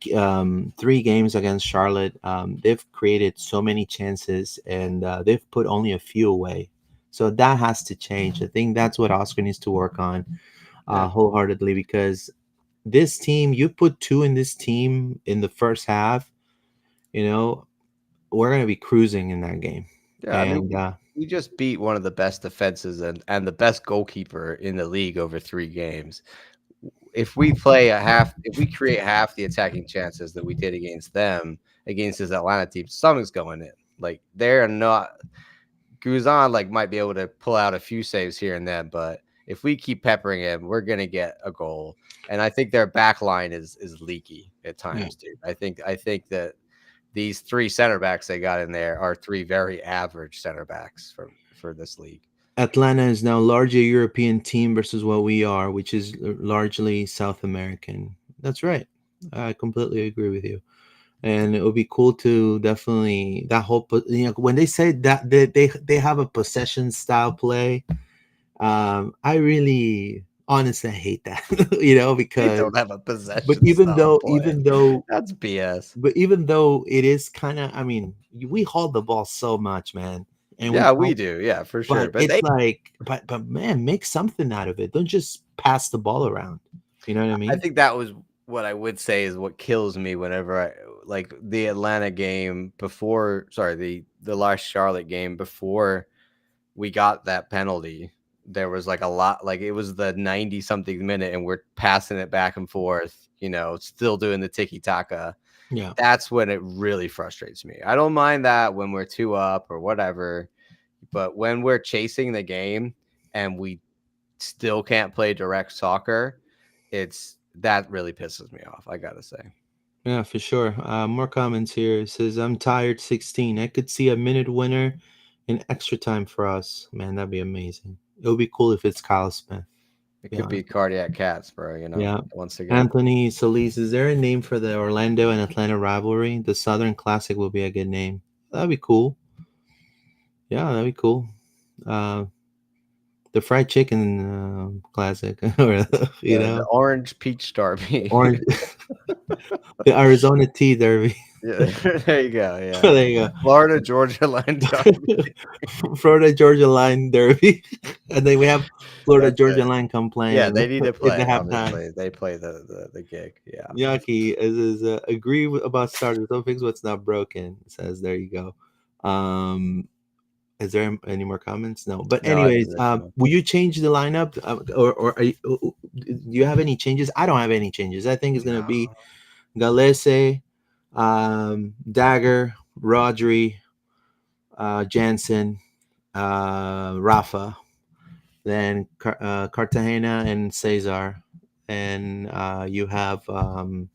3 games against Charlotte, they've created so many chances, and they've put only a few away. So that has to change. I think that's what Oscar needs to work on
Yeah,
wholeheartedly, because this team, you put two in this team in the first half, you know, we're going to be cruising in that game.
yeah. I mean,
And
we just beat one of the best defenses and the best goalkeeper in the league over 3 games. If we create half the attacking chances that we did against them, against this Atlanta team, something's going in. Like they're not Guzan might be able to pull out a few saves here and there, but if we keep peppering him, we're gonna get a goal. And I think their back line is leaky at
yeah,
times, dude. I think that these 3 center backs they got in there are 3 very average center backs for this league.
Atlanta is now largely a European team versus what we are, which is largely South American. That's right. I completely agree with you. And it would be cool to definitely that whole when they say that they have a possession style play. I really honestly hate that.
They
Because
don't have a
but
possession style play. That's BS.
even though it is kind of, I mean, we hold the ball so much, man, and we
Yeah, we
try.
do. Yeah, for sure.
But
But
it's like, but man, make something out of it. Don't just pass the ball around. You know what I
I
mean?
think that was what I would say is what kills me whenever I like the Atlanta game before, sorry, the last Charlotte game before we got that penalty. There was like a lot, like it was the 90 something minute and we're passing it back and forth, still doing the tiki taka.
Yeah.
That's when it really frustrates me. I don't mind that when we're 2 up or whatever, but when we're chasing the game and we still can't play direct soccer, it's that really pisses me off, I gotta say.
Yeah, for sure. More comments here. It says, I'm tired 16. I could see a minute winner in extra time for us. Man, that'd be amazing. It would be cool if it's Kyle Smith, to
It
be
could be
honest.
cardiac cats, bro.
Yeah.
Once again.
Anthony Solis, is there a name for the Orlando and Atlanta rivalry? The Southern Classic will be a good name. That'd be cool. Yeah, that'd be cool. Uh, the Fried Chicken Classic, or
The orange peach derby.
orange, the Arizona Tea Derby.
Yeah, there you go. Yeah,
There you
Florida Georgia line derby.
go. Florida Georgia Line Derby, and then we have Florida
That's
Georgia
it.
Line come
Yeah,
playing
they need to
in the
play.
halftime.
Obviously, they play the gig. Yeah.
Yaki is agree about starters. Don't fix what's not broken. Says there you go. Is there any more comments? No. But
No, I think
anyways,
that's enough.
will you change the lineup, or do you have any changes? I don't have any changes. I think it's gonna be
No.
Galese, Dagger, Rodri, Jansen, Rafa, then Cartagena and Cesar, and you have on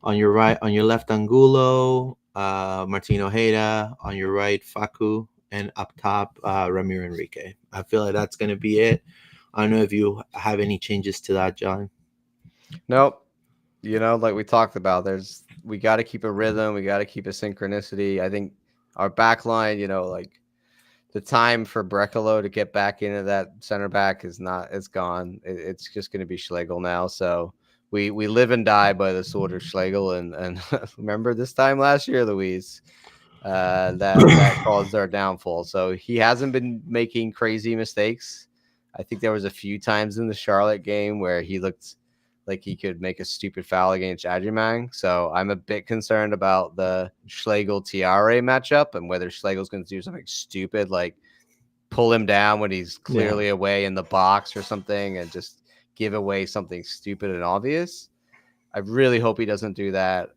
your right, on your left, Angulo, Martino Heda, on your right, Facu, and up top, Ramiro Enrique. I feel like that's going to be it. I don't know if you have any changes to that, John.
Nope. Like we talked about, we got to keep a rhythm. We got to keep a synchronicity. I think our back line, the time for Brecalo to get back into that center back it's gone. It's just going to be Schlegel now. So we live and die by the sword of Schlegel. And remember this time last year, Louise, that caused our downfall. So he hasn't been making crazy mistakes. I think there was a few times in the Charlotte game where he looked like he could make a stupid foul against Adjumang. So I'm a bit concerned about the Schlegel Tiare matchup and whether Schlegel's going to do something stupid like pull him down when he's
Yeah.
clearly away in the box or something and just give away something stupid and obvious. I really hope he doesn't do that.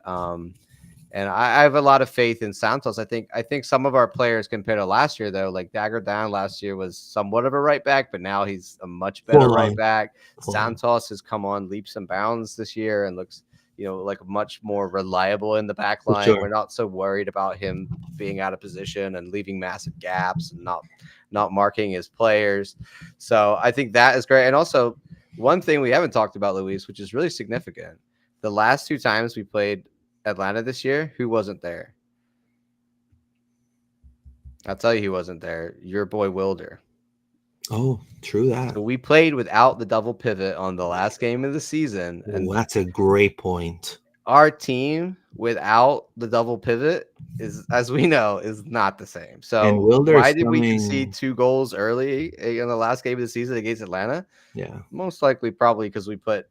And I have a lot of faith in Santos. I think some of our players compared to last year, though, like Dagger Down last year was somewhat of a right back, but now he's a much better
Full
right
on.
back.
Full on.
Santos has come on leaps and bounds this year and looks, like much more reliable in the back
For
line.
sure.
We're not so worried about him being out of position and leaving massive gaps and not marking his players. So I think that is great. And also one thing we haven't talked about, Luis, which is really significant. The last two times we played Atlanta this year, who wasn't there? I'll tell you who wasn't there. Your boy Wilder.
Oh, true that.
So we played without the double pivot on the last game of the season,
Oh,
and
that's a great point.
our team without the double pivot is, as we know, is not the same.
And
So
Wilder
why
is
did we concede
coming.
2 goals early in the last game of the season against Atlanta?
Yeah,
Most likely, probably because we put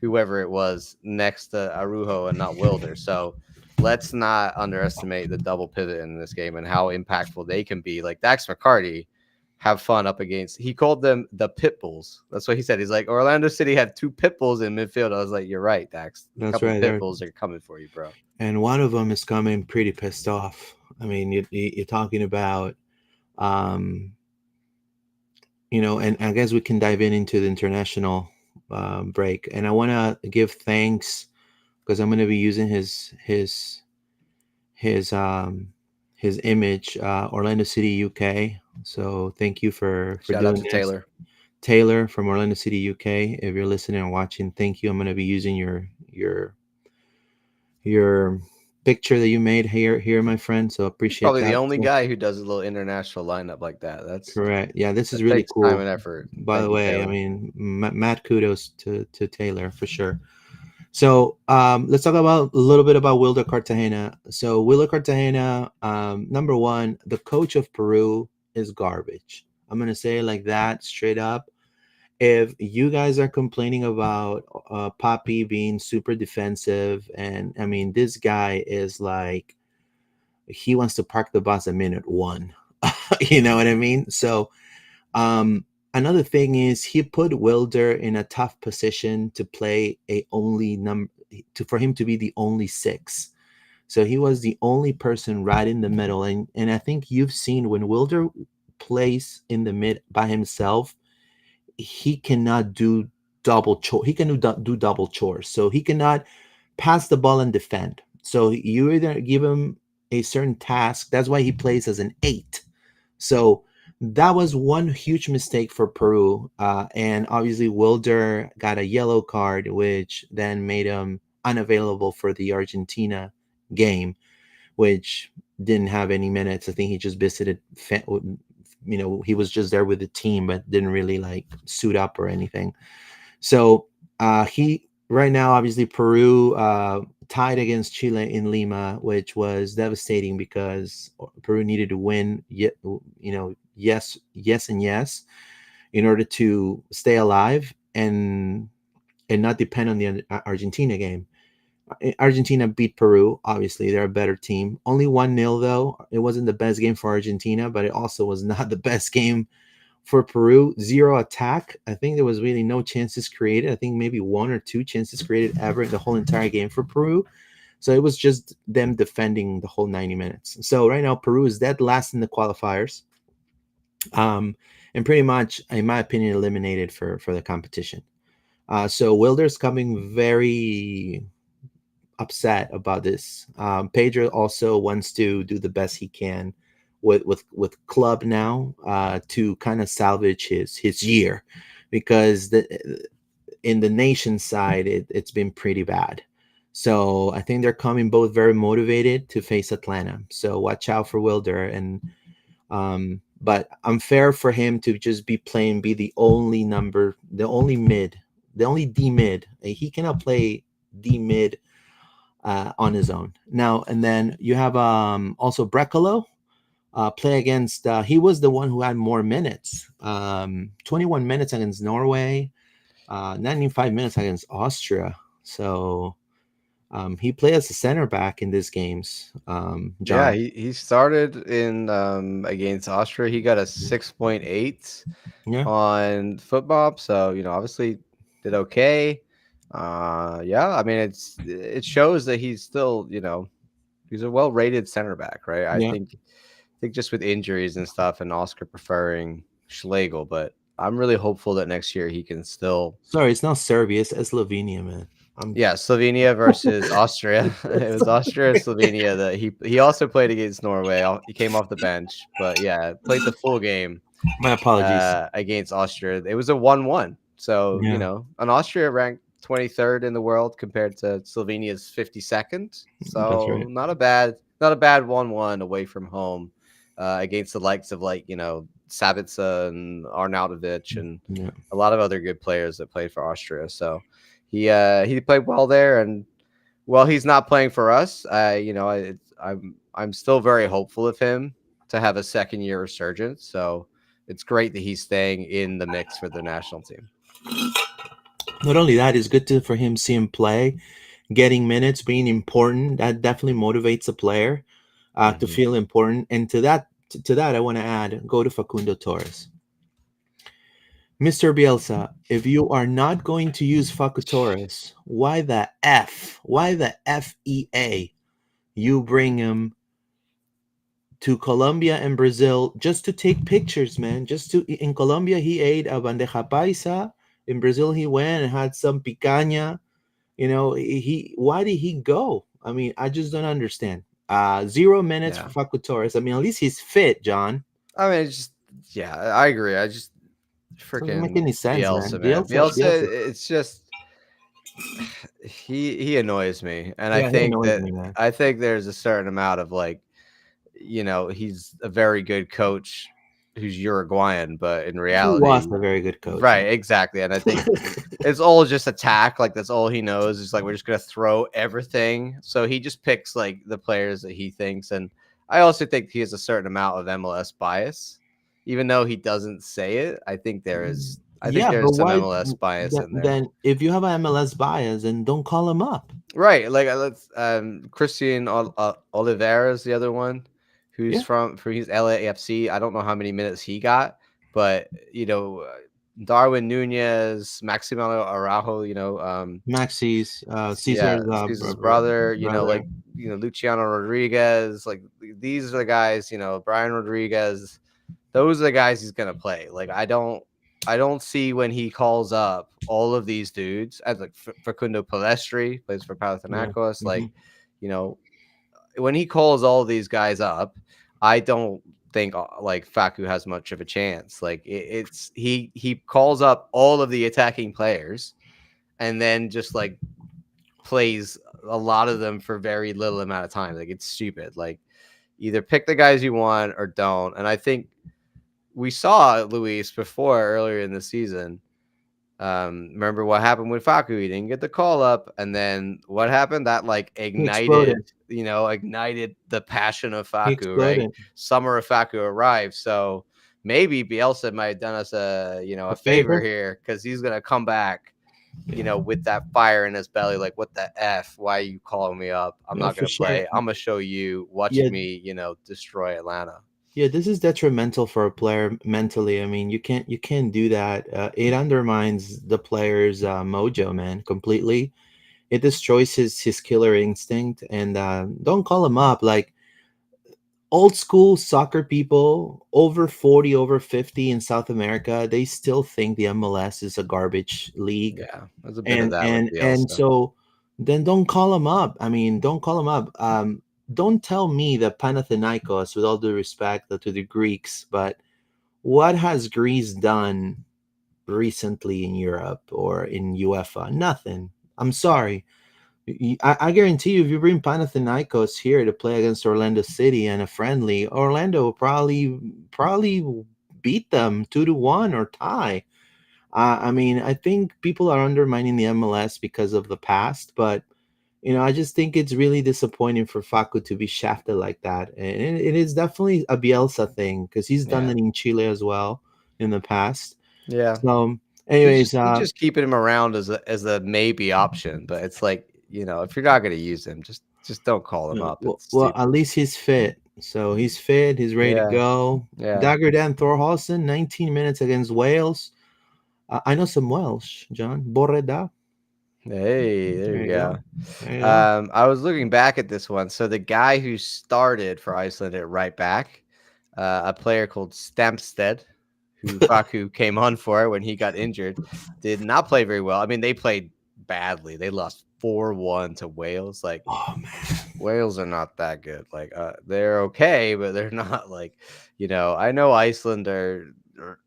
whoever it was next to Arujo and not Wilder. So let's not underestimate the double pivot in this game and how impactful they can be. Like Dax McCarty, have fun up against. He called them the pit bulls. That's what he said. He's like, Orlando City had 2 pit bulls in midfield. I was like, you're right, Dax. A
that's
couple
right
pit
there.
bulls are coming for you, bro.
And one of them is coming pretty pissed off. I mean, you're talking about, um, and I guess we can dive into the international break. And I want to give thanks because I'm going to be using his his image, Orlando City, UK. So thank you for
Shout out
doing
to
this,
Taylor.
Taylor from Orlando City, UK. If you're listening and watching, thank you. I'm going to be using your picture that you made here, my friend. So
He's
appreciate
probably the
that.
only
So,
guy who does a little international lineup like that.
correct. Yeah, this is
That
really
takes time
cool.
and effort.
By the
Thank you,
way, I
Taylor.
mean, mad kudos to Taylor for sure. So let's talk about a little bit about Wilder Cartagena. So Wilder Cartagena, number one, the coach of Peru is garbage. I'm gonna say it like that, straight up. If you guys are complaining about Papi being super defensive, and I mean, this guy is like he wants to park the bus at minute one. You know what I mean? So another thing is he put Wilder in a tough position to play a only number to for him to be the only six. So he was the only person right in the middle, and I think you've seen when Wilder plays in the mid by himself, he cannot do double chore. He can do double chores. So he cannot pass the ball and defend. So you either give him a certain task. That's why he plays as an eight. So that was one huge mistake for Peru. And obviously, Wilder got a yellow card, which then made him unavailable for the Argentina game, which didn't have any minutes. I think he just visited, he was just there with the team, but didn't really like suit up or anything. So he right now, obviously, Peru tied against Chile in Lima, which was devastating because Peru needed to win. Yes, yes, and yes, in order to stay alive and not depend on the Argentina game. Argentina beat Peru. Obviously, they're a better team. Only 1-0 though. It wasn't the best game for Argentina, but it also was not the best game for Peru. Zero attack. I think there was really no chances created. I think maybe one or two chances created ever in the whole entire game for Peru. So it was just them defending the whole 90 minutes. So right now, Peru is dead last in the qualifiers. And pretty much, in my opinion, eliminated for the competition. So Wilder's coming very upset about this. Pedro also wants to do the best he can with club now to kind of salvage his year because in the nation side it's been pretty bad. So I think they're coming both very motivated to face Atlanta. So watch out for Wilder and but unfair for him to just be playing be the only number, the only mid, the only D mid. He cannot play D mid on his own. Now and then you have also Brekalo play against. He was the one who had more minutes. 21 minutes against Norway. 95 minutes against Austria. So he played as a center back in these games.
Yeah,
John.
he started in against Austria. He got a 6.8
Yeah.
on football, so obviously did okay. Yeah, I mean it shows that he's still, he's a well-rated center back, right? I
Yeah.
think just with injuries and stuff and Oscar preferring Schlegel, but I'm really hopeful that next year he can still.
Sorry, it's not Serbia. It's Slovenia, man. I'm.
Yeah, Slovenia versus Austria. It was Austria and Slovenia that he also played against Norway. He came off the bench, but yeah, played the full game
My apologies.
against Austria. It was a 1-1. So,
Yeah,
and Austria ranked 23rd in the world compared to Slovenia's 52nd.
that's
So,
right.
not a bad 1-1 away from home against the likes of like, Savica and Arnautovic and
Yeah.
a lot of other good players that played for Austria. So, he played well there, and while he's not playing for us, I'm still very hopeful of him to have a second year resurgence. So it's great that he's staying in the mix for the national team.
Not only that, it's good to for him see him play, getting minutes, being important. That definitely motivates a player to
Hmm.
feel important. And to that, I want to add, go to Facundo Torres. Mr. Bielsa, if you are not going to use Facu Torres, why the F? Why the FEA? You bring him to Colombia and Brazil just to take pictures, man. Just to in Colombia he ate a bandeja paisa. In Brazil he went and had some picanha. He why did he go? I mean, I just don't understand. 0 minutes for
Yeah.
Facu Torres. I mean, at least he's fit, John.
I mean, it's just, yeah, I agree. I just
Doesn't make
freaking
any sense, man.
Bielsa, man. Bielsa,
Bielsa.
it's just, he annoys me. And
Yeah, he annoys me, man.
I think there's a certain amount of like, he's a very good coach who's Uruguayan, but in
He was
reality,
a very good coach,
right,
man.
exactly. And I think it's all just attack. Like that's all he knows is like we're just gonna throw everything. So he just picks like the players that he thinks. And I also think he has a certain amount of MLS bias, even though he doesn't say it. I think there is. I think
Yeah, but
there's some
why
MLS bias in there.
then if you have an MLS bias and don't call him up?
Right, like let's Christian Oliveira is the other one, who's
Yeah,
from he's LAFC. I don't know how many minutes he got, but Darwin Nunez, Maximiliano Araujo,
Maxis,
yeah,
Caesar's
Caesar's brother,
brother.
Luciano Rodriguez, like these are the guys, Brian Rodriguez, those are the guys he's gonna play. Like I don't see when he calls up all of these dudes as like Facundo Palestri plays for
Yeah.
Panathinaikos,
Hmm.
like you know when he calls all these guys up, I don't think like Facu has much of a chance. Like it's he calls up all of the attacking players and then just like plays a lot of them for very little amount of time. Like it's stupid. Like either pick the guys you want or don't. And I think we saw Luis before earlier in the season. Remember what happened with Faku? He didn't get the call up, and then what happened? That like
He exploded.
ignited the passion of
He
Faku. Right,
exploded.
summer of Faku arrived. So maybe Bielsa might have done us a
A
favor
favor.
here because he's gonna come back
Yeah.
with that fire in his belly, like, what the F? Why are you calling me up? I'm
Yeah,
not
for
going to
sure.
play. I'm going to show you
Yeah,
watching me, destroy Atlanta.
yeah. This is detrimental for a player mentally. I mean, you can't do that. It undermines the player's mojo, man, completely. It destroys his killer instinct. And don't call him up. Like old school soccer people over 40, over 50 in South America, they still think the MLS is a garbage league.
Yeah, there's a bit of
and
that with
and and
Bielsa.
so then don't call him up. I mean, don't call him up. Don't tell me that Panathinaikos, with all due respect to the Greeks, but what has Greece done recently in Europe or in UEFA? Nothing. I'm sorry. I guarantee you, if you bring Panathinaikos here to play against Orlando City and a friendly, Orlando will probably beat them 2-1 or tie. I mean, I think people are undermining the MLS because of the past, but I just think it's really disappointing for Facu to be shafted like that, and it is definitely a Bielsa thing because he's done
Yeah.
it in Chile as well in the past.
Yeah.
So,
He's
anyways,
just he's just keeping him around as a maybe option, but it's like, if you're not gonna use him, just don't call him up.
well,
It's
well,
stupid.
at least he's fit. So he's fit. He's ready to
Yeah.
go.
Yeah.
Dagger Dan Thorhalson, 19 minutes against Wales. I know some Welsh, John. Borreda.
Hey, there
There
you
you go.
go.
There you go.
I was looking back at this one. So the guy who started for Iceland at right back, a player called Stamsted, who Faku came on for when he got injured, did not play very well. I mean, they played badly. They lost 4-1 to Wales. Like,
Oh man.
Wales are not that good. Like, they're okay, but they're not like, I know Iceland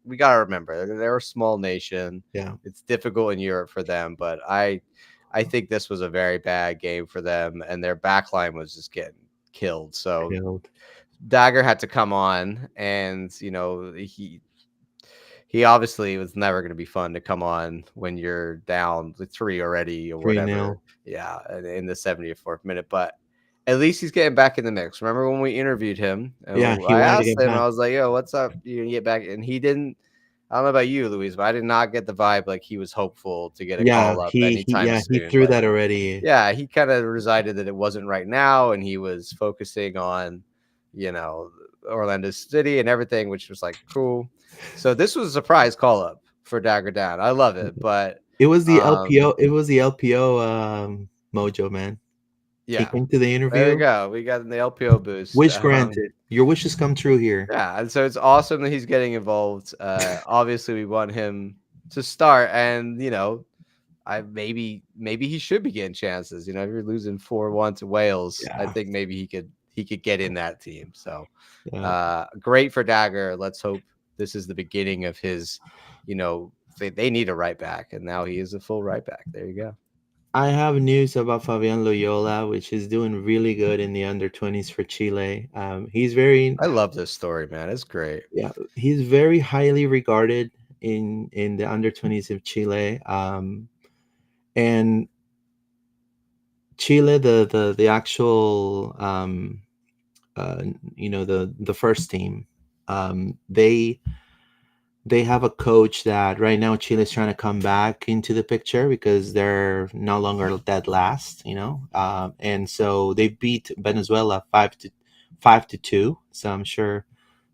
we got to remember, they're a small nation.
Yeah.
It's difficult in Europe for them, but I think this was a very bad game for them, and their backline was just getting killed. So
Killed.
Dagger had to come on, and he obviously was never going to be fun to come on when you're down the three already or
3
whatever.
0.
Yeah, in the 74th minute, but at least he's getting back in the mix. Remember when we interviewed him
Yeah,
and
he
I
wanted to
asked
get
him,
back.
I was like, "Yo, what's up? You gonna get back?" And he didn't. I don't know about you, Louise, but I did not get the vibe like he was hopeful to get a
Yeah,
call up
he
anytime
yeah, he
soon.
threw
Like,
that already.
yeah, he kind of resided that it wasn't right now, and he was focusing on, you know, Orlando City and everything, which was like cool. So this was a surprise call up for Dagger Down. I love it, but
It was the LPO.
um,
It was the LPO mojo, man. He
yeah,
came to the
there you
interview.
go. We got the LPO boost.
Wish granted. Your wishes come true here.
Yeah, and so it's awesome that he's getting involved. Obviously, we want him to start, and I maybe he should be getting chances. If you're losing 4-1 to Wales, I
Yeah,
think maybe he could get in that team. So
yeah.
great for Dagger. Let's hope this is the beginning of his. They need a right back, and now he is a full right back. There you go.
I have news about Fabian Loyola, which is doing really good in the under 20s for Chile. He's very,
I love this story, man. It's great.
yeah, he's very highly regarded in the under 20s of Chile. And Chile, the actual, uh, the first team, they have a coach that right now Chile is trying to come back into the picture because they're no longer dead last, and so they beat Venezuela 5-2. So I'm sure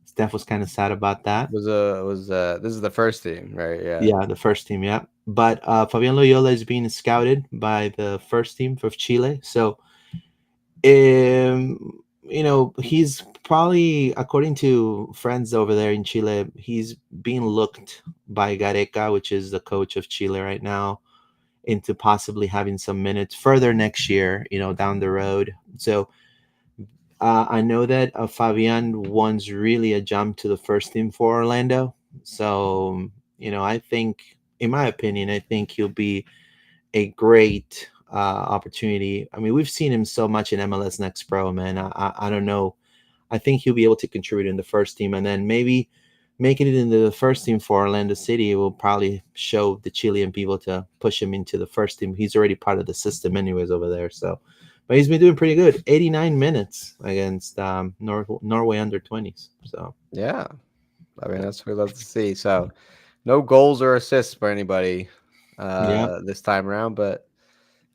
Steph was kind of sad about that.
Was this is the first team, right? Yeah.
Yeah, the first team, yeah. But Fabian Loyola is being scouted by the first team of Chile, so he's probably, according to friends over there in Chile, he's being looked by Gareca, which is the coach of Chile right now, into possibly having some minutes further next year, down the road. So I know that Fabian wants really a jump to the first team for Orlando. So, I think, in my opinion, I think he'll be a great opportunity. I mean, we've seen him so much in MLS Next Pro, man. I don't know. I think he'll be able to contribute in the first team, and then maybe making it into the first team for Orlando City will probably show the Chilean people to push him into the first team. He's already part of the system, anyways, over there. So, but he's been doing pretty good. 89 minutes against Norway under 20s. So,
Yeah. I mean, that's what we love to see. So, no goals or assists for anybody
yeah,
this time around, but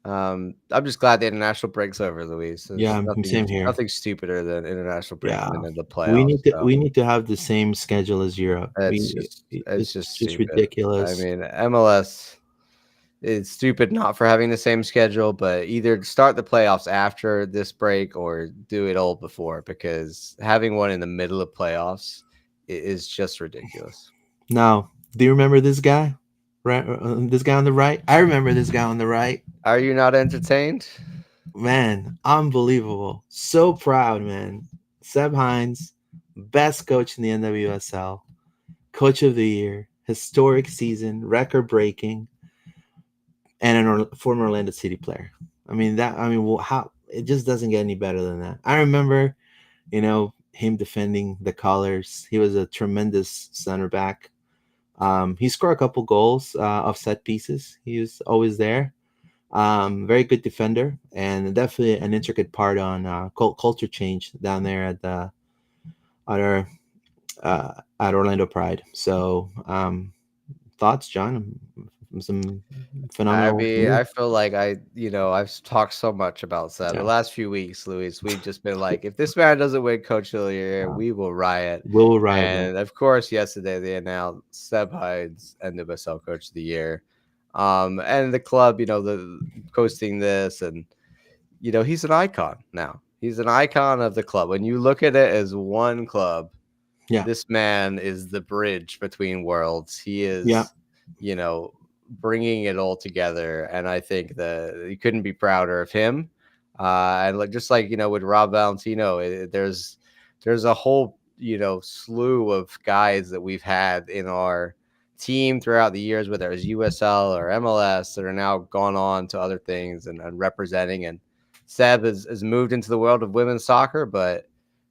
I'm just glad the international break's over, Luis. There's
yeah,
nothing
same here.
nothing stupider than international break
Yeah,
coming into the
we
playoffs.
need to
So
we need to have the same schedule as Europe.
it's
It's
just
just
stupid. I
ridiculous.
mean, MLS is stupid not for having the same schedule, but either start the playoffs after this break or do it all before, because having one in the middle of playoffs is just ridiculous.
Now, do you remember this guy? Right, this guy on the right. I remember this guy on the right.
Are you not entertained?
Man, unbelievable. So proud, man. Seb Hines, best coach in the NWSL, coach of the year, historic season, record breaking, and former Orlando City player. I mean that. I mean, well, how it just doesn't get any better than that. I remember, him defending the colors. He was a tremendous center back. He scored a couple goals off set pieces. He was always there. Very good defender, and definitely an intricate part on culture change down there at our at Orlando Pride. So, thoughts, John? Some
I
phenomenal
mean,
move.
I feel like talked so much about Seb. The
Yeah,
last few weeks, Luis, we've just been like, if this man doesn't win Coach of the Year, we will riot.
Will Wright. Yeah,
And of course, yesterday they announced Seb Hyde's NWSL Coach of the Year. And the club, the coasting this, and he's an icon now. He's an icon of the club. When you look at it as one club,
yeah,
this man is the bridge between worlds. He
yeah.
is, you know, bringing it all together, and I think that you couldn't be prouder of him. And just like with Rob Valentino, there's a whole slew of guys that we've had in our team throughout the years, whether it was USL or MLS, that are now gone on to other things and representing. And Seb has moved into the world of women's soccer, but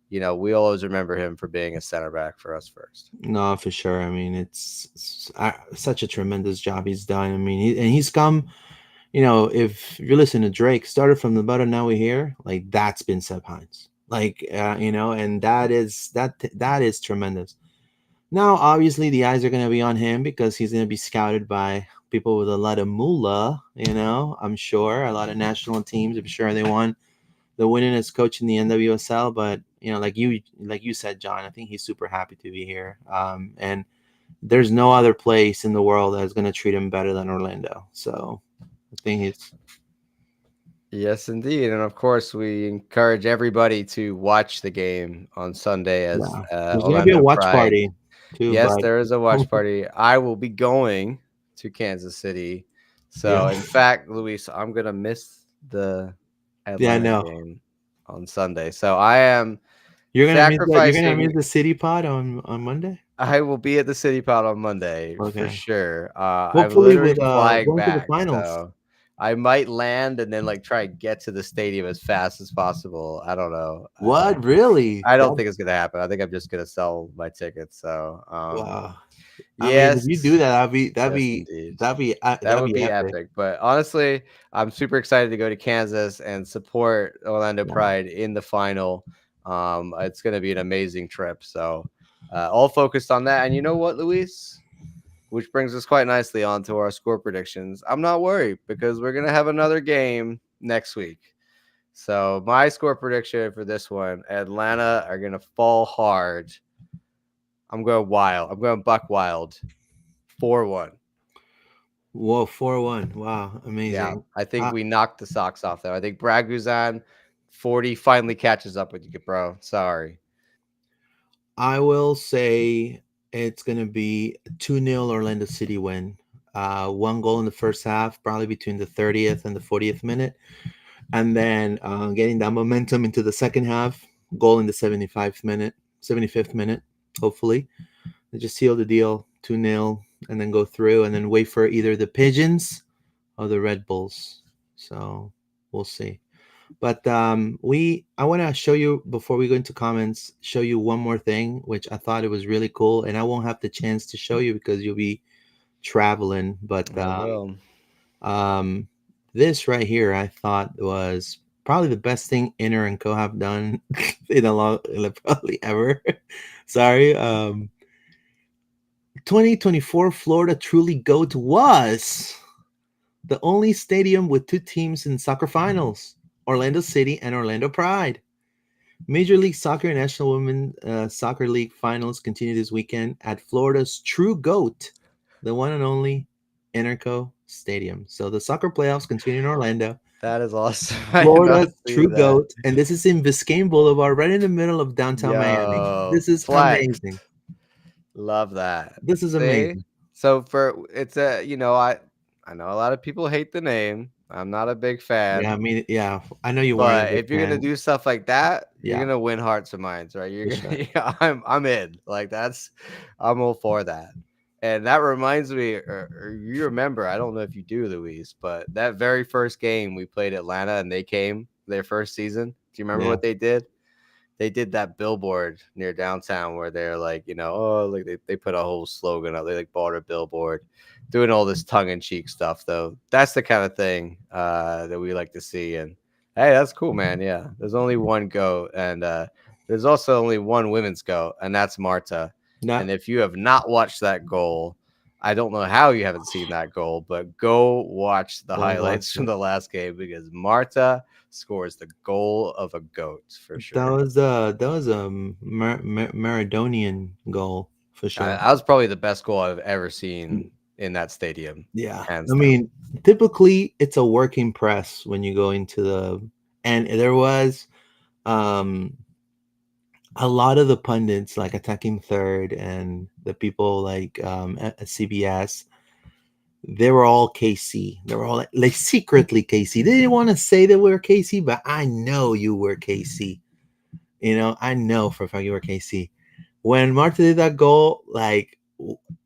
we always remember him for being a center back for us first.
No, for sure. I mean, it's such a tremendous job he's done. I mean, he's come. If you listen to Drake, started from the bottom, now we're here. Like that's been Seb Hines. Like and that is tremendous. Now, obviously, the eyes are going to be on him because he's going to be scouted by people with a lot of moolah. I'm sure a lot of national teams. I'm sure they want the winningest coach in the NWSL. But like you said, John, I think he's super happy to be here. And there's no other place in the world that's going to treat him better than Orlando. So I think he's
Yes, indeed. And of course, we encourage everybody to watch the game on Sunday as
yeah. There's going to be a
Orlando
watch
Pride.
party too,
Yes,
but
there is a watch party. I will be going to Kansas City.
yeah,
So, in fact, Luis, I'm going to miss the
yeah, I
Atlanta
know.
game on Sunday. So, I am
You're gonna miss that. You're gonna
sacrificing.
miss the city pod on Monday.
I will be at the City Pod on Monday for
Okay.
sure. I'm
Hopefully,
literally
with
flying
going to the
back,
finals.
so I might land and then try to get to the stadium as fast as possible. I don't know.
What really?
I don't
That
think it's gonna happen. I think I'm just gonna sell my tickets. So,
wow. I mean, if
yes,
you do that, that'd be that'd
yes,
be
indeed.
that'd be
That
that'd
would
be
be
epic.
epic. But honestly, I'm super excited to go to Kansas and support Orlando
Yeah.
Pride in the final. It's going to be an amazing trip. So, all focused on that. And you know what, Luis? Which brings us quite nicely onto our score predictions. I'm not worried because we're going to have another game next week. So, my score prediction for this one, Atlanta are going to fall hard. I'm going wild. I'm going buck wild. 4-1.
Whoa, 4-1. Wow,
Yeah,
amazing.
I think
I
we knocked the socks off them. I think Brad Guzan 40 finally catches up with you, bro. Sorry.
I will say it's gonna be 2-0 Orlando City win. One goal in the first half, probably between the 30th and the 40th minute, and then getting that momentum into the second half. Goal in the 75th minute, hopefully. They just seal the deal 2-0 and then go through and then wait for either the Pigeons or the Red Bulls. So we'll see. But I want to show you before we go into comments, show you one more thing, which I thought it was really cool, and I won't have the chance to show you because you'll be traveling. But
I will.
um, this right here, I thought was probably the best thing Inner and Co have done in a long, probably ever. Sorry. 2024 Florida Truly Goat was the only stadium with two teams in soccer finals, Orlando City and Orlando Pride. Major League Soccer and National Women Soccer League finals continue this weekend at Florida's True Goat, the one and only Enerco Stadium. So the soccer playoffs continue in Orlando.
That is awesome. I did not
Florida's
see
True
that.
Goat, and this is in Biscayne Boulevard, right in the middle of downtown Miami.
Yo,
This is
flex.
amazing.
Love that.
This is
See?
amazing.
So for it's I know a lot of people hate the name. I'm not a big
Yeah, I
fan.
mean, yeah, I know you weren't a
But
big
if you're gonna
fan.
do stuff like that, you're
Yeah,
gonna win hearts and minds, right? You're
for
gonna,
sure.
yeah, I'm in. I'm all for that. And that reminds me, or you remember, I don't know if you do, Luis, but that very first game we played Atlanta and they came their first season. Do you remember
Yeah.
what they did? they did that billboard near downtown where they're like, oh, like they put a whole slogan up. They like bought a billboard, doing all this tongue in cheek stuff. Though that's the kind of thing that we like to see. And hey, that's cool, man. Yeah, there's only one goat, and there's also only one women's goat, and that's Marta. And
Not
if you have not watched that goal, I don't know how you haven't seen that goal, but go watch the
go watch
highlights from
it.
the last game because Marta scores the goal of a goat for
That
sure.
was that was a Maradonian goal for sure.
That was probably the best goal I've ever seen in that stadium,
Yeah,
hands
I
down.
mean, typically it's a working press when you go into the, and there was um a lot of the pundits like attacking third and the people like at CBS, they were all KC. They were all like secretly KC. They didn't want to say that we were KC, but I know you were KC. You know, I know for a fact you were KC. When Marta did that goal, like,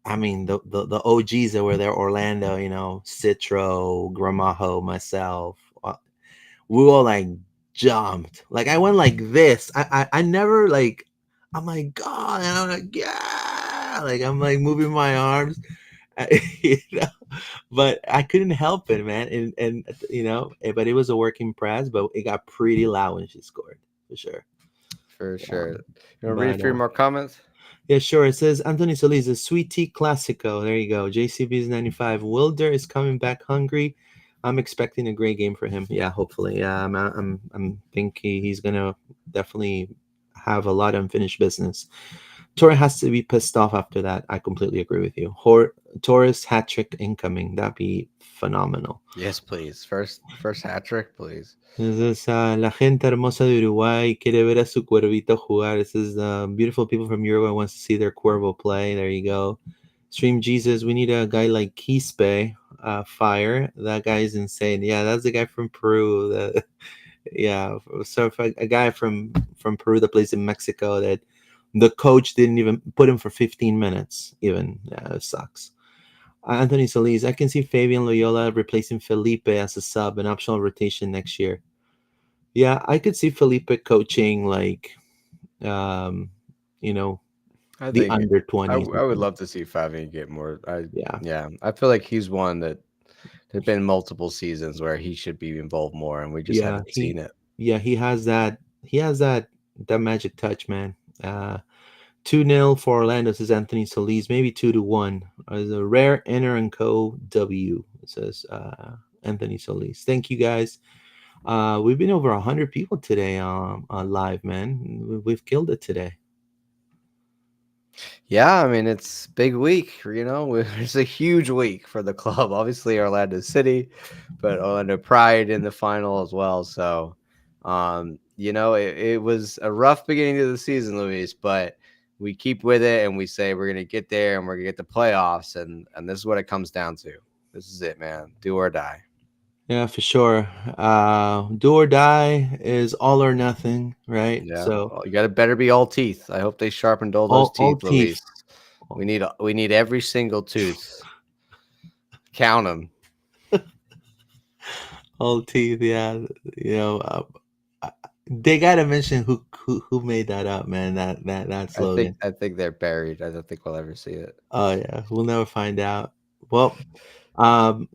I mean, the OGs that were there, Orlando, you know, Citro, Gramajo, myself, we all like jumped. Like I went like this. I never like. I'm like God, and I'm like yeah, like I'm like moving my arms, you know. But I couldn't help it, man. And you know, but it was a working press, but it got pretty loud when she scored for sure.
For sure.
Um,
You want to read a
but
few more comments?
yeah, sure. It says Anthony Solis, a sweet tea classico. There you go. JCB's 95. Wilder is coming back hungry. I'm expecting a great game for him. Yeah, hopefully. Yeah, I'm think he's gonna definitely have a lot of unfinished business. Torres has to be pissed off after that. I completely agree with you. Torres hat trick incoming. That'd be phenomenal.
Yes, please. First hat trick, please.
This is La gente hermosa de Uruguay quiere ver a su cuervito jugar. This is beautiful people from Uruguay wants to see their cuervo play. There you go. Stream Jesus. We need a guy like Quispe. Fire. That guy is insane. Yeah, that's the guy from Peru. Yeah, so if a guy from Peru that plays in Mexico that the coach didn't even put him for 15 minutes. Even yeah, it sucks. Anthony Solis. I can see Fabian Loyola replacing Felipe as a sub, an optional rotation next year. Yeah, I could see Felipe coaching like um, you know,
I
the
think
under 20s.
I would love to see Fabian get more.
Yeah.
Yeah, I feel like he's one that there's been multiple seasons where he should be involved more, and we just
Yeah,
haven't seen it.
he has that magic touch, man. 2-0 for Orlando, says Anthony Solis, maybe 2-1. As a rare Enter and Co W, says Anthony Solis. Thank you guys. We've been over 100 people today on live, man. We've killed it today.
Yeah, I mean it's big week, It's a huge week for the club. Obviously, Orlando City, but Orlando Pride in the final as well. So, it was a rough beginning of the season, Luis, but we keep with it and we say we're gonna get there and we're gonna get the playoffs, and this is what it comes down to. This is it, man. Do or die.
Yeah, for sure. Do or die is all or nothing, right?
Yeah,
So
well, you got to better be all teeth. I hope they sharpened all those
all
teeth,
teeth,
Luis. We need every single tooth. Count them.
all teeth. Yeah, you know, uh, they gotta mention who made that up, man. That
I think
slogan.
I think they're buried. I don't think we'll ever see it.
Oh yeah, we'll never find out. Well,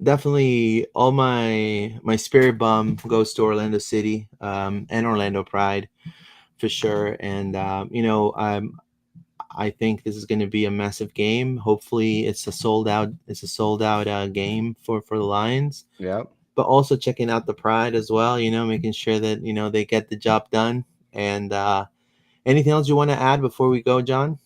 definitely all my spirit bomb goes to Orlando City, and Orlando Pride for sure. And I think this is going to be a massive game. Hopefully, it's a sold out game for the Lions.
Yep.
But also checking out the Pride as well. You know, making sure that they get the job done. And anything else you want to add before we go, John?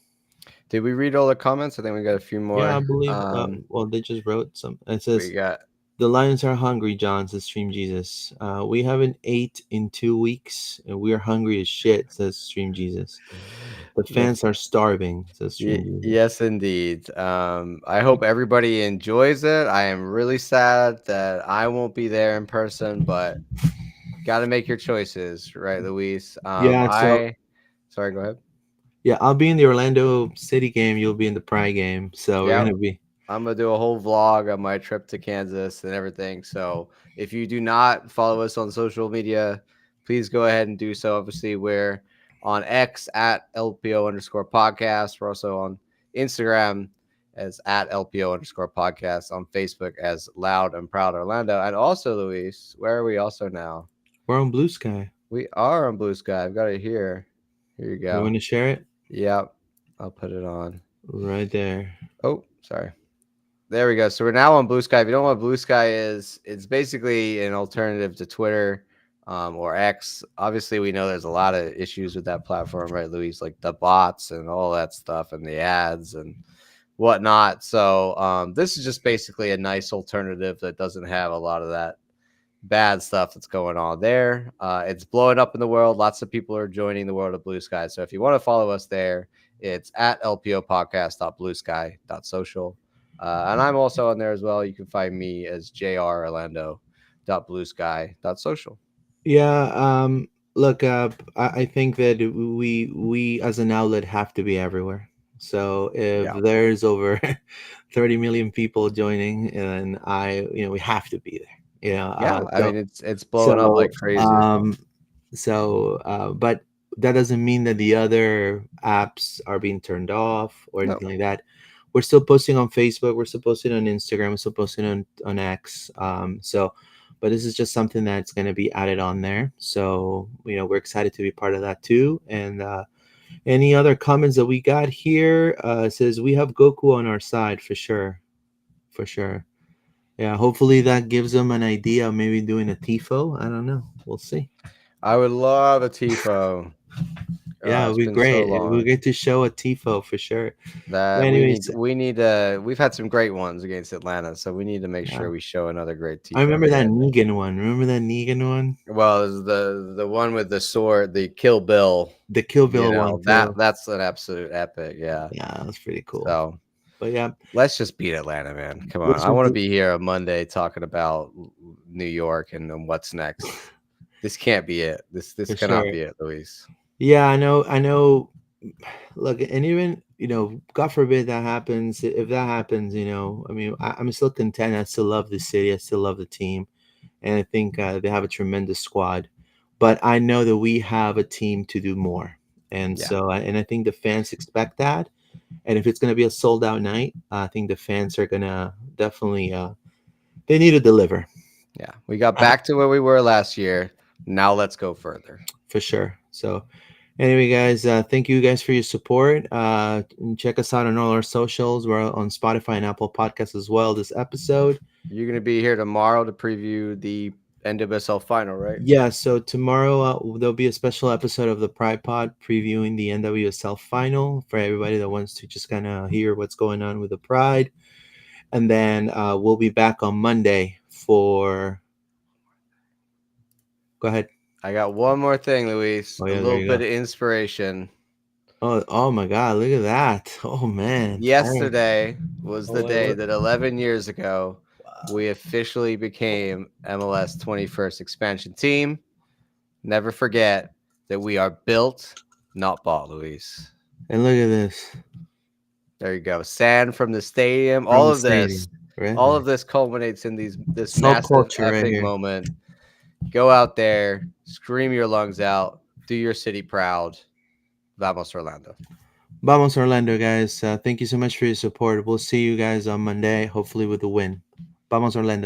Did we read all the comments? I think we got a few
Yeah, I
more.
believe. Well, they just wrote some. It
We
says
got
the Lions are hungry, John. Says Stream Jesus. We haven't ate in 2 weeks, and we're hungry as shit. Says Stream Jesus. The
the
fans are starving. Says Stream Jesus.
yes, indeed. I hope everybody enjoys it. I am really sad that I won't be there in person, but got to make your choices, right, Luis?
Yeah. So
I sorry, go ahead.
yeah, I'll be in the Orlando City game. You'll be in the Pride game. So we're
Yeah,
gonna be.
I'm gonna do a whole vlog on my trip to Kansas and everything. So if you do not follow us on social media, please go ahead and do so. Obviously, we're on X at LPO underscore podcast. We're also on Instagram as at LPO underscore podcast, on Facebook as Loud and Proud Orlando. And also, Luis, where are we also now?
We're on Blue Sky.
We are on Blue Sky. I've got it here. Here you
You
go.
want to share it?
Yep. I'll put it on.
Right there.
Oh, sorry. There we go. So we're now on Blue Sky. If you don't know what Blue Sky is, it's basically an alternative to Twitter, or X. Obviously, we know there's a lot of issues with that platform, right, Luis? Like the bots and all that stuff and the ads and whatnot. So this is just basically a nice alternative that doesn't have a lot of that bad stuff that's going on there. It's blowing up in the world. Lots of people are joining the world of Blue Sky. So if you want to follow us there, it's at lpopodcast.bluesky.social. And I'm also on there as well. You can find me as jrorlando.bluesky.social.
Yeah. Look, I think that we as an outlet have to be everywhere. So if
Yeah.
there's over 30 million people joining, and we have to be there. You know.
Yeah. I
So
mean, it's blowing up
so
like crazy.
um but that doesn't mean that the other apps are being turned off or
No,
anything like that. We're still posting on Facebook, we're still posting on Instagram, we're still posting on X. But this is just something that's going to be added on there, so we're excited to be part of that too. And any other comments that we got here? Says we have Goku on our side for sure, for sure. Yeah, hopefully that gives them an idea of maybe doing a tifo. I don't know, we'll see.
I would love a Tifo.
Yeah, it'll
It's
be
been so
great. We'll
long
get to show a tifo for sure. But
that
anyways,
we need we've had some great ones against Atlanta, so we need to make
yeah.
sure we show another great
I
Tifo
remember that
here.
Negan one. Remember that Negan one?
Well, is the one with the sword, the Kill Bill,
The Kill Bill one too.
that's an absolute epic, yeah.
Yeah, that was pretty cool.
So
But yeah,
let's just beat Atlanta, man. Come on,
let's
I
just
want to
do
be here on Monday talking about New York and then what's next. This can't be it. This
for
cannot
sure.
be it, Luis.
Yeah, I know. I know. Look, and even God forbid that happens. If that happens, I mean, I'm still content. I still love the city. I still love the team, and I think they have a tremendous squad. But I know that we have a team to do more, and
Yeah,
and I think the fans expect that. And if it's going to be a sold out night, I think the fans are going to definitely they need to deliver
yeah. We got
uh,
back to where we were last year. Now let's go further.
for sure. So anyway, guys, thank you guys for your support. And check us out on all our socials. We're on Spotify and Apple Podcasts as well. This episode.
You're gonna be here tomorrow to preview the NWSL final, right?
Yeah, so tomorrow there'll be a special episode of the Pride Pod previewing the NWSL final for everybody that wants to just kind of hear what's going on with the Pride. And then we'll be back on Monday for. Go ahead.
I got one more thing, Luis.
Oh
A
yeah, there
little
you
bit
go.
of inspiration.
Oh my God! Look at that! Oh man!
Yesterday was
Oh,
the
wait,
day
what?
that 11 years ago we officially became MLS 21st expansion team. Never forget that we are built, not bought, Luis.
And look at this
There you go. Sand from the stadium.
from the stadium, right
All
there.
of this culminates in this
Salt
massive
culture right
epic
here,
moment. Go out there, scream your lungs out, do your city proud. Vamos, Orlando.
Vamos Orlando, guys! Thank you so much for your support. We'll see you guys on Monday, hopefully with a win. Vamos Orlando!